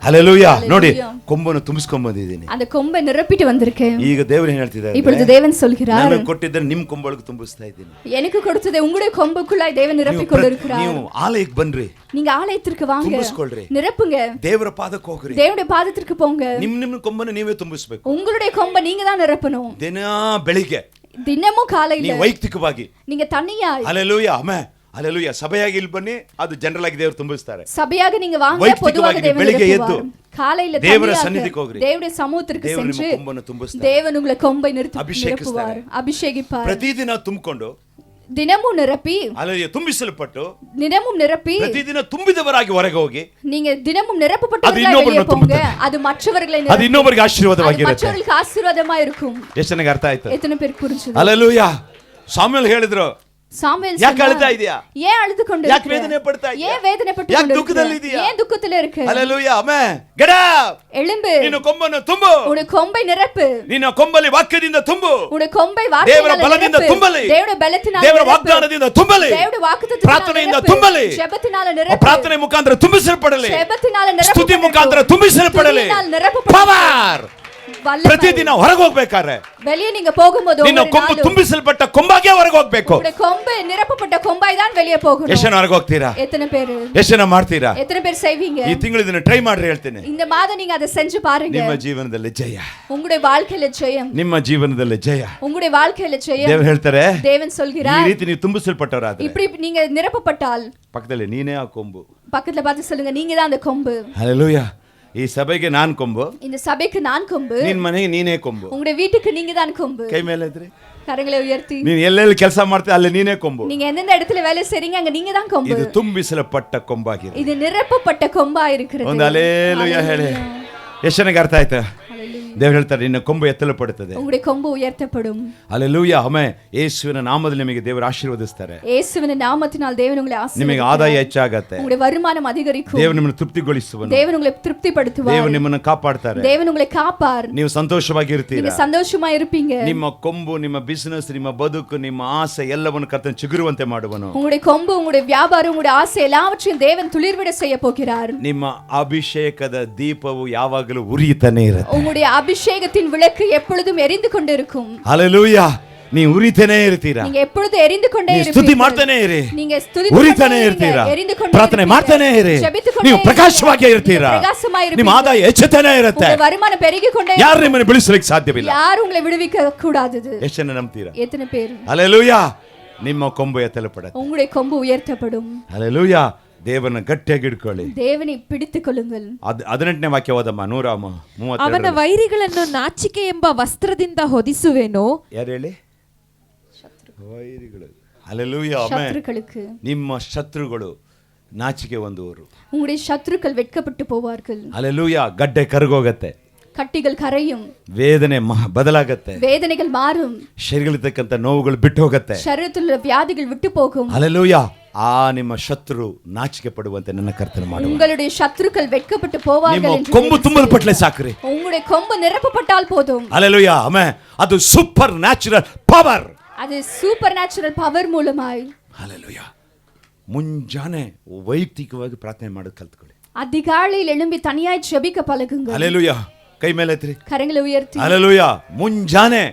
hallelujah. ನೋಡಿ ಕೊಂಬನ್ನು ತುಂಬಿಸ್ಕೊಂಡ್ ಬಂದಿದ್ದೀನಿ. அந்த கொம்பை நிரப்பிட்டு வந்திருக்கேன். ಈಗ ದೇವರು ಏನ್ ಹೇಳ್ತಿದ್ದಾರೆ? இப்பொழுது தேவன் சொல்கிறார், ನಾನು ಕೊಟ್ಟಿದ್ದನ್ನು ನಿಮ್ಮ ಕೊಂಬೊಳಗೆ ತುಂಬಿಸ್ತಾ ಇದ್ದೀನಿ. எனக்கு கொடுத்ததை உங்களுடைய கொம்புக்குள்ளாய் தேவன் நிரப்பிக் கொண்டிருக்கிறார். ನೀವು ಆಲಯಕ್ಕೆ ಬನ್ರಿ, நீங்க ஆலயத்திற்கு வாங்க, ತುಂಬಿಸ್ಕೊಳ್ರಿ, நிரப்புங்க. ದೇವರ ಪಾದಕ್ಕೆ ಹೋಗ್ರಿ, தேவனுடைய பாதத்திற்கு போங்க. ನಿಮ್ಮ ಕೊಂಬನ್ನು ನೀವೇ ತುಂಬಿಸಬೇಕು. உங்களுடைய கொம்பை நீங்க தான் நிரப்பணும். ದಿನ ಬೆಳಿಗ್ಗೆ, தினமும் காலையில ನೀವು ವೈಯಕ್ತಿಕವಾಗಿ, நீங்க தனியா. Hallelujah amen hallelujah. ಸಭೆಯಾಗಿ ಇಲ್ಲಿ ಬನ್ನಿ, ಅದು ಜನರಲ್ ಆಗಿ ದೇವರು ತುಂಬಿಸ್ತಾರೆ. சபையாக நீங்க வாங்க, பொதுவாக தேவன் ಬೆಳಿಗ್ಗೆ ಎದ್ದು காலையில ದೇವರ ಸನ್ನಿಧಿಗೆ ಹೋಗ್ರಿ, தேவனுடைய சமூகத்திற்கு சென்று ಕೊಂಬನ್ನು ತುಂಬಿಸ್ತಾರೆ. தேவன் உங்களை கொம்பை நிரப்புவார், அபிஷேகிப்பார். ಪ್ರತಿದಿನ ತುಂಬಿಕೊಂಡು, தினமும் நிரப்பி, ಹಲ್ಲೆಲೂಯಾ, ತುಂಬಿಸಲ್ಪಟ್ಟು, தினமும் நிரப்பி, ಪ್ರತಿದಿನ ತುಂಬಿದವರಾಗಿ ಹೊರಗೆ ಹೋಗಿ, நீங்க தினமும் நிரப்பப்பட்டவர்களாய் வெளியே போங்க. அது மற்றவர்களை ಅದು ಇನ್ನೊಬ್ಬರಿಗೆ ಆಶೀರ್ವಾದವಾಗಿರುತ್ತೆ, மற்றவர்களுக்கு ஆசீர்வாதமா இருக்கும். ಎಷ್ಟು ನನಗೆ ಅರ್ಥ ಆಯ್ತು? எத்தனை பேருக்கு புரிஞ்சது? ಹಲ್ಲೆಲೂಯಾ. ಸಾಮ್ಯೇಲ್ ಹೇಳಿದ್ರು, சாமுவேல் ಯಾಕೆ ಅಳ್ತಾ ಇದೀಯಾ? ஏன் அழுது கொண்டு ಯಾಕೆ ವೇದನೆ ಪಡ್ತಾ ಇದೀಯಾ? ஏன் வேதனைப்பட்டு ಯಾಕೆ கொண்டு ದುಃಖದಲ್ಲಿ ಇದೀಯಾ? ஏன் துக்கத்துல இருக்க? Hallelujah amen. ಗೆಟ್ ಅಪ್, எழும்பு, ನಿನ್ನ ಕೊಂಬನ್ನು ತುಂಬು, உன்னுடைய கொம்பை நிரப்பு, ನಿನ್ನ ಕೊಂಬಲ್ಲಿ ವಾಕ್ಯದಿಂದ ತುಂಬು, உன்னுடைய கொம்பை ದೇವರ வார்த்தையால் ಬಲದಿಂದ நிரப்பு, ತುಂಬಲಿ, தேவனுடைய பலத்தினால் ದೇವರ நிரப்பு, ವಾಗ್ದಾನದಿಂದ ತುಂಬಲಿ, தேவனுடைய வாக்குத்தத்தத்தினால் ಪ್ರಾರ್ಥನೆಯಿಂದ நிரப்பு, ತುಂಬಲಿ, ಜೆபத்தினால் ಆ நிரப்பு, ಪ್ರಾರ್ಥನೆ ಮುಖಾಂತರ ತುಂಬಿಸಲ್ಪಡಲಿ, ಜೆಬத்தினால் நிரப்பு, ಸ್ತುತಿ ಮುಖಾಂತರ ತುಂಬಿಸಲ್ಪಡಲಿ. ಸ್ತುತಿಯಾல் நிரப்பப்படಲಿ. ಪವರ್. ಪ್ರತಿದಿನ ಹೊರಗೆ ಹೋಗ್ಬೇಕಾದ್ರೆ வெளியே நீங்க போகும்போது ನಿನ್ನ ಕೊಂಬು ತುಂಬಿಸಲ್ಪಟ್ಟ ಕೊಂಬಾಗೆ ಹೊರಗೆ ಹೋಗ್ಬೇಕು. உங்களுடைய கொம்பு நிரப்பப்பட்ட கொம்பாய் தான் வெளியே போகணும். ಎಷ್ಟು ಜನ ಹೊರಗೆ ಹೋಗ್ತೀರಾ? எத்தனை பேர்? ಎಷ್ಟು ಜನ ಮಾಡ್ತೀರಾ? எத்தனை பேர் செய்வீங்க? ಈ ತಿಂಗಳು ಇದನ್ನ ಟ್ರೈ ಮಾಡ್ರಿ, ಹೇಳ್ತೀನಿ. இந்த மாதம் நீங்க அதை செஞ்சு பாருங்க. ನಿಮ್ಮ ಜೀವನದಲ್ಲಿ ಜಯ, உங்களுடைய வாழ்க்கையில ஜெயம், ನಿಮ್ಮ ಜೀವನದಲ್ಲಿ ಜಯ. உங்களுடைய வாழ்க்கையில ஜெயம். ದೇವರು ಹೇಳ್ತಾರೆ, தேவன் ಈ சொல்கிறார், ರೀತಿ ನೀವು ತುಂಬಿಸಲ್ಪಟ್ಟವರಾದ್ರೆ இப்படி நீங்க நிரப்பப்பட்டால் ಪಕ್ಕದಲ್ಲಿ ನೀನೇ ಆ ಕೊಂಬು. பக்கத்துல பார்த்து சொல்லுங்க, நீங்க தான் அந்த கொம்பு. ಹಲ್ಲೆಲೂಯಾ. ಈ ಸಭೆಗೆ ನಾನ್ ಕೊಂಬು, இந்த சபைக்கு நான் கொம்பு, ನಿನ್ ಮನೆಗೆ ನೀನೇ ಕೊಂಬು. உங்களுடைய வீட்டுக்கு நீங்க தான் கொம்பு. ಕೈ ಮೇಲೆ ಇದ್ರಿ, கரங்களை உயர்த்தி, ನೀನ್ ಎಲ್ಲೆಲ್ಲಿ ಕೆಲಸ ಮಾಡ್ತೀಯ ಅಲ್ಲಿ ನೀನೇ ಕೊಂಬು. நீங்க எந்தெந்த இடத்துல வேலை செய்றீங்க அங்க நீங்க தான் கொம்பு. ಇದು ತುಂಬಿಸಲ್ಪಟ್ಟ ಕೊಂಬಾಗಿದೆ. இது நிரப்பப்பட்ட கொம்பா இருக்கிறது. ಒಂದು ಹಲ್ಲೆಲೂಯಾ ಹೇಳಿ. ಎಷ್ಟು ಜನಕ್ಕೆ ಅರ್ಥ ಆಯ್ತಾ? ದೇವರು ಹೇಳ್ತಾರೆ, ನಿನ್ನ ಕೊಂಬು ಎತ್ತಲ್ಪಡುತ್ತದೆ, உங்களுடைய கொம்பு உயர்த்தப்படும். Hallelujah amen. ಯೇಸುವಿನ ನಾಮದಲ್ಲಿ ನಿಮಗೆ ದೇವರು ಆಶೀರ್ವದಿಸ್ತಾರೆ. இயேசுவின் நாமத்தினால் தேவன் உங்களை ನಿಮಗೆ ஆசீர்வதிப்பார். ಆದಾಯ ಹೆಚ್ಚಾಗತ್ತೆ, உங்களுடைய வருமானம் அதிகரிக்கும். ದೇವರು ನಿಮ್ಮನ್ನು ತೃಪ್ತಿಗೊಳಿಸುವನು, தேவன் உங்களை திருப்திப்படுத்துவார். ದೇವರು ನಿಮ್ಮನ್ನು ಕಾಪಾಡ್ತಾರೆ, தேவன் உங்களை காப்பார். ನೀವು ಸಂತೋಷವಾಗಿರ್ತೀರಾ. நீங்க சந்தோஷமா இருப்பீங்க. ನಿಮ್ಮ ಕೊಂಬು, ನಿಮ್ಮ ಬಿಸಿನೆಸ್, ನಿಮ್ಮ ಬದುಕು, ನಿಮ್ಮ ಆಸೆ ಎಲ್ಲವನ್ನು ಕರ್ತನು ಚಿಗುರುವಂತೆ ಮಾಡುವನು. உங்களுடைய கொம்பு, உங்களுடைய வியாபாரம், உங்களுடைய ஆசை எல்லாவற்றையும் தேவன் துளிர்விட செய்ய போகிறார். ನಿಮ್ಮ ಅಭಿಷೇಕದ ದೀಪವು ಯಾವಾಗಲೂ ಉರಿಯುತ್ತಾನೆ ಇರುತ್ತೆ. உங்களுடைய அபிஷேகத்தின் விளக்கு எப்பொழுதும் எரிந்து கொண்டிருக்கும். ಹಲ್ಲೆಲೂಯಾ. ನೀವು ಉರಿತಾನೇ ಇರ್ತೀರಾ, நீங்க எப்பொழுதும் எரிந்து கொண்டே ನೀವು இருப்பீர்கள். ಸ್ತುತಿ ಮಾಡ್ತಾನೆ ಇರಿ, நீங்க ಸ್ತುತಿத்து ಉರಿತಾನೆ கொண்டே ಇರ್ತೀರಾ, எரிந்து கொண்டே ಪ್ರಾರ್ಥನೆ இருப்பீர்கள். ಮಾಡ್ತಾನೆ ಇರಿ, ಜೆபித்து கொண்டே ನೀವು இருப்பீர்கள். ಪ್ರಕಾಶವಾಗಿ ಇರ್ತೀರಾ, ನೀವು ಪ್ರಕಾಶಮಾಗಿ ನಿಮ್ಮ இருப்பீர்கள். ಆದಾಯ ಹೆಚ್ಚುತ್ತಾನೆ ಇರುತ್ತೆ. உங்களுடைய வருமானம் பெருகிக்கொண்டே ಯಾರು இருக்கும். ನಿಮ್ಮನ್ನು ಬಿಡಿಸಲಿಕ್ಕೆ ಸಾಧ್ಯವಿಲ್ಲ. யாரும் உங்களை விடுவிக்க கூடாதது. ಎಷ್ಟು ಜನ ನಂಬ್ತೀರಾ? எத்தனை பேர்? ಹಲ್ಲೆಲೂಯಾ. ನಿಮ್ಮ ಕೊಂಬು ಎತ್ತಲ್ಪಡುತ್ತೆ. உங்களுடைய கொம்பு உயர்த்தப்படும். ಹಲ್ಲೆಲೂಯಾ. ದೇವರನ್ನ ಗಟ್ಟಿಯಾಗಿ ಹಿಡ್ಕೊಳ್ಳಿ. தேவனை பிடித்துக் கொள்ளுங்கள். 18ನೇ ವಾಕ್ಯ ಓದಮ್ಮ, 132. ಅವನ ವೈರಿಗಳನ್ನು ನಾಚಿಕೆ ಎಂಬ ವಸ್ತ್ರದಿಂದ ಹೊದಿಸುವೆನು. ಯಾರು ಹೇಳಿ? ವೈರಿಗಳು. Hallelujah amen. சத்துருக்களுக்கு, ನಿಮ್ಮ ಶತ್ರುಗಳು ನಾಚಿಕೆ ಹೊಂದುವರು. உங்களுடைய சத்துருக்கள் வெட்கப்பட்டு போவார்கள். ಹಲ್ಲೆಲೂಯಾ. ಗಡ್ಡೆ ಕರಗೋಗತ್ತೆ, கட்டிகள் கரையும், ವೇದನೆ ಬದಲಾಗತ್ತೆ, வேதனைகள் மாறும், ಶರೀರದಲ್ಲಿರ್ತಕ್ಕಂಥ ನೋವುಗಳು ಬಿಟ್ಟು ಹೋಗತ್ತೆ, ಶರೀರத்தில் உள்ள வியாதிகள் விட்டு போகும். ಹಲ್ಲೆಲೂಯಾ. ಆ ನಿಮ್ಮ ಶತ್ರು ನಾಚಿಕೆ ಪಡುವಂತೆ ನನ್ನ ಕರ್ತನ ಮಾಡುವ. உங்களுடைய சத்துருக்கள் வெட்கப்பட்டு போவார்கள் ನಿಮ್ಮ என்று ಕೊಂಬು ತುಂಬಲ್ಪಟ್ಲೆ ಸಾಕ್ರಿ. உங்களுடைய கொம்பு நிரப்பப்பட்டால் போதும். Hallelujah amen. ಅದು ಸೂಪರ್ ನ್ಯಾಚುರಲ್ ಪವರ್. அது சூப்பர் நேச்சுரல் பவர் மூலமாய். ಹಲ್ಲೆಲೂಯಾ. ಮುಂಜಾನೆ ವೈಯಕ್ತಿಕವಾಗಿ ಪ್ರಾರ್ಥನೆ ಮಾಡೋದು ಕಲ್ತ್ಕೊಳ್ಳಿ. அதிகாலையில் எழும்பி தனியாய் ஜெபிக்க பழகுங்கள். ಹಲ್ಲೆಲೂಯಾ. ಕೈ ಮೇಲೆ ಎತ್ತಿರಿ, கரங்களை உயர்த்தி. ಹಲ್ಲೆಲೂಯಾ. ಮುಂಜಾನೆ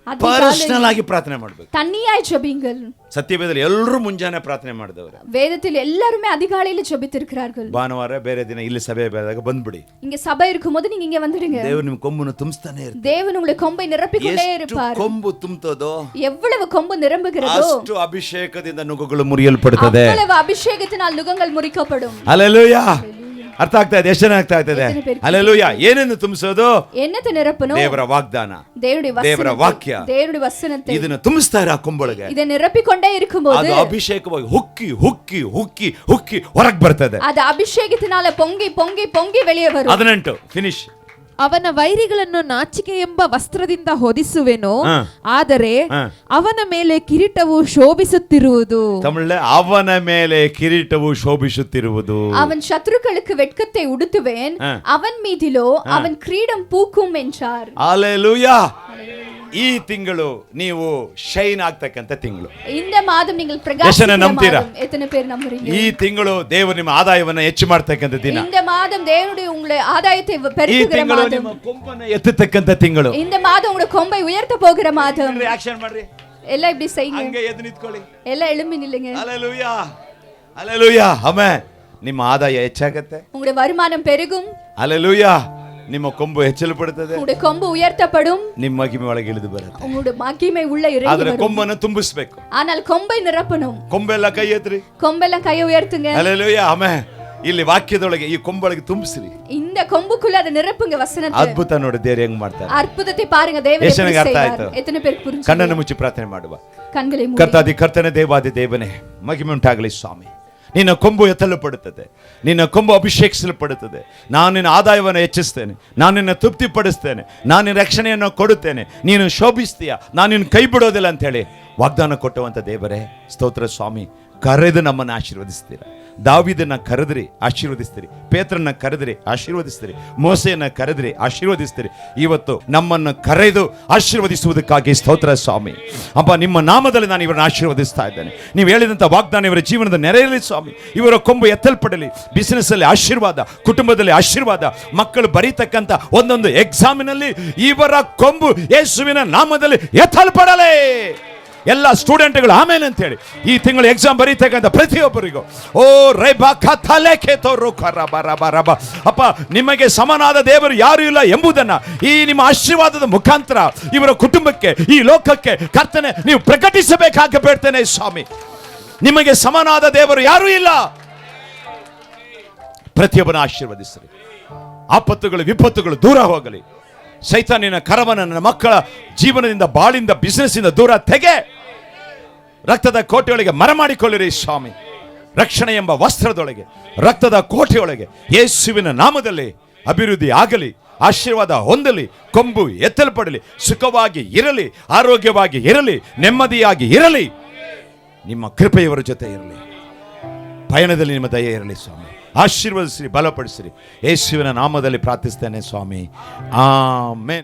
ಪರ್ಸನಲ್ ಆಗಿ ಪ್ರಾರ್ಥನೆ ಮಾಡಬೇಕು. தனியாய் ஜெபிங்கள். ಸತ್ಯವೇದದಲ್ಲಿ ಎಲ್ಲರೂ ಮುಂಜಾನೆ ಪ್ರಾರ್ಥನೆ ಮಾಡಿದವರು. வேதத்தில் எல்லாருமே அதிகாலையில் ஜெபித்திருக்கிறார்கள். ಭಾನುವಾರ ಬೇರೆ ದಿನ ಇಲ್ಲಿ ಸಭೆ ಬೇರೆದಾಗ ಬಂದ್ಬಿಡಿ. இங்க சபை இருக்கும்போது நீங்க இங்க வந்துடுங்க. ದೇವರು ನಿಮ್ಮ ಕೊಂಬನ್ನು ತುಂಬಿಸ್ತಾನೆ ಇರ್ತಾರೆ. தேவன் உங்களை கொம்பை நிரப்பிக்கொண்டே இருப்பார். ಕೊಂಬು ತುಂಬುತ್ತದೋ எவ்வளவு கொம்பு நிரம்புகிறதோ ಅಷ್ಟು ಅಭಿಷೇಕದಿಂದ ನುಕಗಳು ಮುರಿಯಲ್ಪಡುತ್ತದೆ. அவ்வளவு அபிஷேகத்தினால் நுகங்கள் முறிக்கப்படும். ಹಲ್ಲೆಲೂಯಾ. ಅರ್ಥ ಆಗ್ತಾ ಇದೆ? ಎಷ್ಟು ಜನ ಆಗ್ತಾ ಇದೆ? ಹಲ್ಲೆಲೂಯಾ. ಏನನ್ನು ತುಂಬಿಸೋದು? என்னத்தை நிரப்பணும்? ದೇವರ ವಾಗ್ದಾನ, ದೇವರ ವಾಕ್ಯ, தேவனுடைய வசனத்தை. ಇದನ್ನು ತುಂಬಿಸ್ತಾರೆ ಆ ಕೊಂಬೊಳಗೆ. இதை நிரப்பிக்கொண்டே இருக்கும்போது ಅದು ಅಭಿಷೇಕವಾಗಿ ಹುಕ್ಕಿ ಹುಕ್ಕಿ ಹುಕ್ಕಿ ಹುಕ್ಕಿ ಹೊರಗೆ ಬರ್ತದೆ. ಅದು ಅಭಿಷೇಕத்தினால பொங்கி பொங்கி பொங்கி வெளியே வரும். 18 ಫಿನಿಶ್. ಅವನ ವೈರಿಗಳನ್ನು ನಾಚಿಕೆ ಎಂಬ ವಸ್ತ್ರದಿಂದ ಹೊದಿಸುವೆನು, ಆದರೆ ಅವನ ಮೇಲೆ ಕಿರೀಟವು ಶೋಭಿಸುತ್ತಿರುವುದು. ತಮಿಳ್ ಅವನ ಮೇಲೆ ಕಿರೀಟವು ಶೋಭಿಸುತ್ತಿರುವುದು. அவன் சத்துருக்களுக்கு வெட்கத்தை உடுத்துவேன், அவன் மீதிலோ அவன் கிரீடம் பூக்கும் என்றார். ஹல்லேலூயா. ಈ ತಿಂಗಳು ನೀವು ಶೈನ್ ಆಗ್ತಕ್ಕಂತ ತಿಂಗಳು. இந்த மாதம் நீங்கள் ಎಷ್ಟನ್ನ பிரகாசிக்கிற ನಂಬ್ತೀರಾ? மாதம். எத்தனை பேர் நம்புறீங்க? ಈ ತಿಂಗಳು ದೇವರು ನಿಮ್ಮ ಆದಾಯವನ್ನ ಹೆಚ್ಚು ಮಾಡ್ತಕ್ಕಂತ ದಿನ. இந்த மாதம் தேவனுடைய உங்களுடைய ஆதாயத்தை ಈ பெருக்குகிற ತಿಂಗಳು மாதம். ನಿಮ್ಮ ಕೊಂಬನ್ನ ಎತ್ತತಕ್ಕಂತ ತಿಂಗಳು. இந்த மாதம் உங்களுடைய கொம்பை உயர்த்த போகிற மாதம். ರಿಯಾಕ್ಷನ್ ಮಾಡ್ರಿ, எல்லாம் இப்படி செய்யுங்க. ಹಂಗೆ ಎದ್ದು ನಿಂತ್ಕೊಳ್ಳಿ. எல்லாம் எழும்பி நில்லுங்க. Hallelujah, hallelujah. ಆಮೆನ್. ನಿಮ್ಮ ಆದಾಯ ಹೆಚ್ಚಾಗತ್ತೆ, உங்களுடைய வருமானம் பெருகும். ಹಲ್ಲೆಲೂಯಾ. ನಿಮ್ಮ ಕೊಂಬು ಹೆಚ್ಚಲ್ಪಡುತ್ತದೆ, உங்களுடைய கொம்பு உயர்த்தப்படும். ನಿಮ್ಮ ಮಹಿಮೆ ಒಳಗೆ ಇಳಿದು ಬರುತ್ತೆ. உங்களுடைய மகிமை உள்ள இறங்கி ಆದ್ರೆ வரும். ಕೊಂಬನ್ನು ತುಂಬಿಸಬೇಕು. ஆனால் கொம்பை நிரப்பணும். ಕೊಂಬೆಲ್ಲ ಕೈ ಎತ್ರಿ. கொம்பெல்லாம் கையை உயர்த்துங்க. Hallelujah, amen. ಇಲ್ಲಿ ವಾಕ್ಯದೊಳಗೆ ಈ ಕೊಂಬೊಳಗೆ ತುಂಬಿಸ್ರಿ. இந்த கொம்புக்குள்ள அதை நிரப்புங்க வசனத்தை. ಅದ್ಭುತ ನೋಡಿ ದೇವರು ಹೆಂಗ್ ಮಾಡ್ತಾರೆ. ಅದ್ಭುತத்தை பாருங்க தேவன் எப்படி செய்வார். ಎತ್ತನೆ பேருக்கு புரிஞ்சு? ಕಣ್ಣನ್ನು ಮುಚ್ಚಿ ಪ್ರಾರ್ಥನೆ ಮಾಡುವ. ಕಣ್களை ಮೂಡಿ. ಕರ್ತಾದಿ ಕರ್ತನೆ ದೇವಾದಿ ದೇವನೇ, ಮಹಿಮೆ ಉಂಟಾಗಲಿ ಸ್ವಾಮಿ. ನಿನ್ನ ಕೊಂಬು ಎತ್ತಲ್ಪಡುತ್ತದೆ, ನಿನ್ನ ಕೊಂಬು ಅಭಿಷೇಕಿಸಲ್ಪಡುತ್ತದೆ. ನಾನು ನಿನ್ನ ಆದಾಯವನ್ನು ಹೆಚ್ಚಿಸ್ತೇನೆ, ನಾನು ನಿನ್ನ ತೃಪ್ತಿಪಡಿಸ್ತೇನೆ, ನಾನು ನಿನ್ನ ರಕ್ಷಣೆಯನ್ನು ಕೊಡುತ್ತೇನೆ, ನೀನು ಶೋಭಿಸ್ತೀಯ, ನಾನು ನಿನ್ನ ಕೈ ಬಿಡೋದಿಲ್ಲ ಅಂತ ಹೇಳಿ ವಾಗ್ದಾನ ಕೊಟ್ಟುವಂತ ದೇವರೇ ಸ್ತೋತ್ರ ಸ್ವಾಮಿ. ಕರೆದು ನಮ್ಮನ್ನು ಆಶೀರ್ವದಿಸ್ತೀರ. ದಾವೀದನ್ನ ಕರೆದ್ರಿ, ಆಶೀರ್ವದಿಸ್ತೀರಿ. ಪೇತ್ರನ್ನ ಕರೆದ್ರಿ, ಆಶೀರ್ವದಿಸ್ತೀರಿ. ಮೋಸೆಯನ್ನ ಕರೆದ್ರಿ, ಆಶೀರ್ವದಿಸ್ತೀರಿ. ಇವತ್ತು ನಮ್ಮನ್ನು ಕರೆದು ಆಶೀರ್ವದಿಸುವುದಕ್ಕಾಗಿ ಸ್ತೋತ್ರ ಸ್ವಾಮಿ. ಅಪ್ಪ, ನಿಮ್ಮ ನಾಮದಲ್ಲಿ ನಾನು ಇವರನ್ನು ಆಶೀರ್ವದಿಸ್ತಾ ಇದ್ದೇನೆ. ನೀವು ಹೇಳಿದಂಥ ವಾಗ್ದಾನ ಇವರ ಜೀವನದ ನೆರೆಯಲಿ ಸ್ವಾಮಿ. ಇವರ ಕೊಂಬು ಎತ್ತಲ್ಪಡಲಿ. ಬಿಸಿನೆಸ್ ಅಲ್ಲಿ ಆಶೀರ್ವಾದ, ಕುಟುಂಬದಲ್ಲಿ ಆಶೀರ್ವಾದ, ಮಕ್ಕಳು ಬರೀತಕ್ಕಂಥ ಒಂದೊಂದು ಎಕ್ಸಾಮಿನಲ್ಲಿ ಇವರ ಕೊಂಬು ಯೇಸುವಿನ ನಾಮದಲ್ಲಿ ಎತ್ತಲ್ಪಡಲೇ. ಎಲ್ಲ ಸ್ಟೂಡೆಂಟ್ಗಳು ಆಮೇಲೆ ಅಂತ ಹೇಳಿ ಈ ತಿಂಗಳು ಎಕ್ಸಾಮ್ ಬರೀತಕ್ಕಂಥ ಪ್ರತಿಯೊಬ್ಬರಿಗೂ ಅಪ್ಪ, ನಿಮಗೆ ಸಮನಾದ ದೇವರು ಯಾರು ಇಲ್ಲ ಎಂಬುದನ್ನ ಈ ನಿಮ್ಮ ಆಶೀರ್ವಾದದ ಮುಖಾಂತರ ಇವರ ಕುಟುಂಬಕ್ಕೆ, ಈ ಲೋಕಕ್ಕೆ ಕರ್ತನೆ ನೀವು ಪ್ರಕಟಿಸಬೇಕಾಗಿ ಬೇಡ್ತೇನೆ ಸ್ವಾಮಿ. ನಿಮಗೆ ಸಮನಾದ ದೇವರು ಯಾರು ಇಲ್ಲ. ಪ್ರತಿಯೊಬ್ಬನ ಆಶೀರ್ವದಿಸ್ರಿ. ಆಪತ್ತುಗಳು, ವಿಪತ್ತುಗಳು ದೂರ ಹೋಗಲಿ. ಸೈತಾನಿನ ಕರವನ್ನು ನನ್ನ ಮಕ್ಕಳ ಜೀವನದಿಂದ, ಬಾಳಿಂದ, ಬಿಸಿನೆಸ್ ಇಂದ ದೂರ ತೆಗೆ. ರಕ್ತದ ಕೋಟೆಯೊಳಗೆ ಮರ ಮಾಡಿಕೊಳ್ಳಿರಿ ಸ್ವಾಮಿ. ರಕ್ಷಣೆ ಎಂಬ ವಸ್ತ್ರದೊಳಗೆ, ರಕ್ತದ ಕೋಟೆಯೊಳಗೆ ಯೇಸುವಿನ ನಾಮದಲ್ಲಿ ಅಭಿವೃದ್ಧಿ ಆಗಲಿ, ಆಶೀರ್ವಾದ ಹೊಂದಲಿ, ಕೊಂಬು ಎತ್ತಲ್ಪಡಲಿ, ಸುಖವಾಗಿ ಇರಲಿ, ಆರೋಗ್ಯವಾಗಿ ಇರಲಿ, ನೆಮ್ಮದಿಯಾಗಿ ಇರಲಿ. ನಿಮ್ಮ ಕೃಪೆಯವರ ಜೊತೆ ಇರಲಿ. ಪಯಣದಲ್ಲಿ ನಿಮ್ಮ ದಯೆ ಇರಲಿ ಸ್ವಾಮಿ. ಆಶೀರ್ವದಿಸಿರಿ, ಬಲಪಡಿಸಿರಿ. ಯೇಸುವಿನ ನಾಮದಲ್ಲಿ ಪ್ರಾರ್ಥಿಸ್ತೇನೆ ಸ್ವಾಮಿ. ಆಮೆನ್.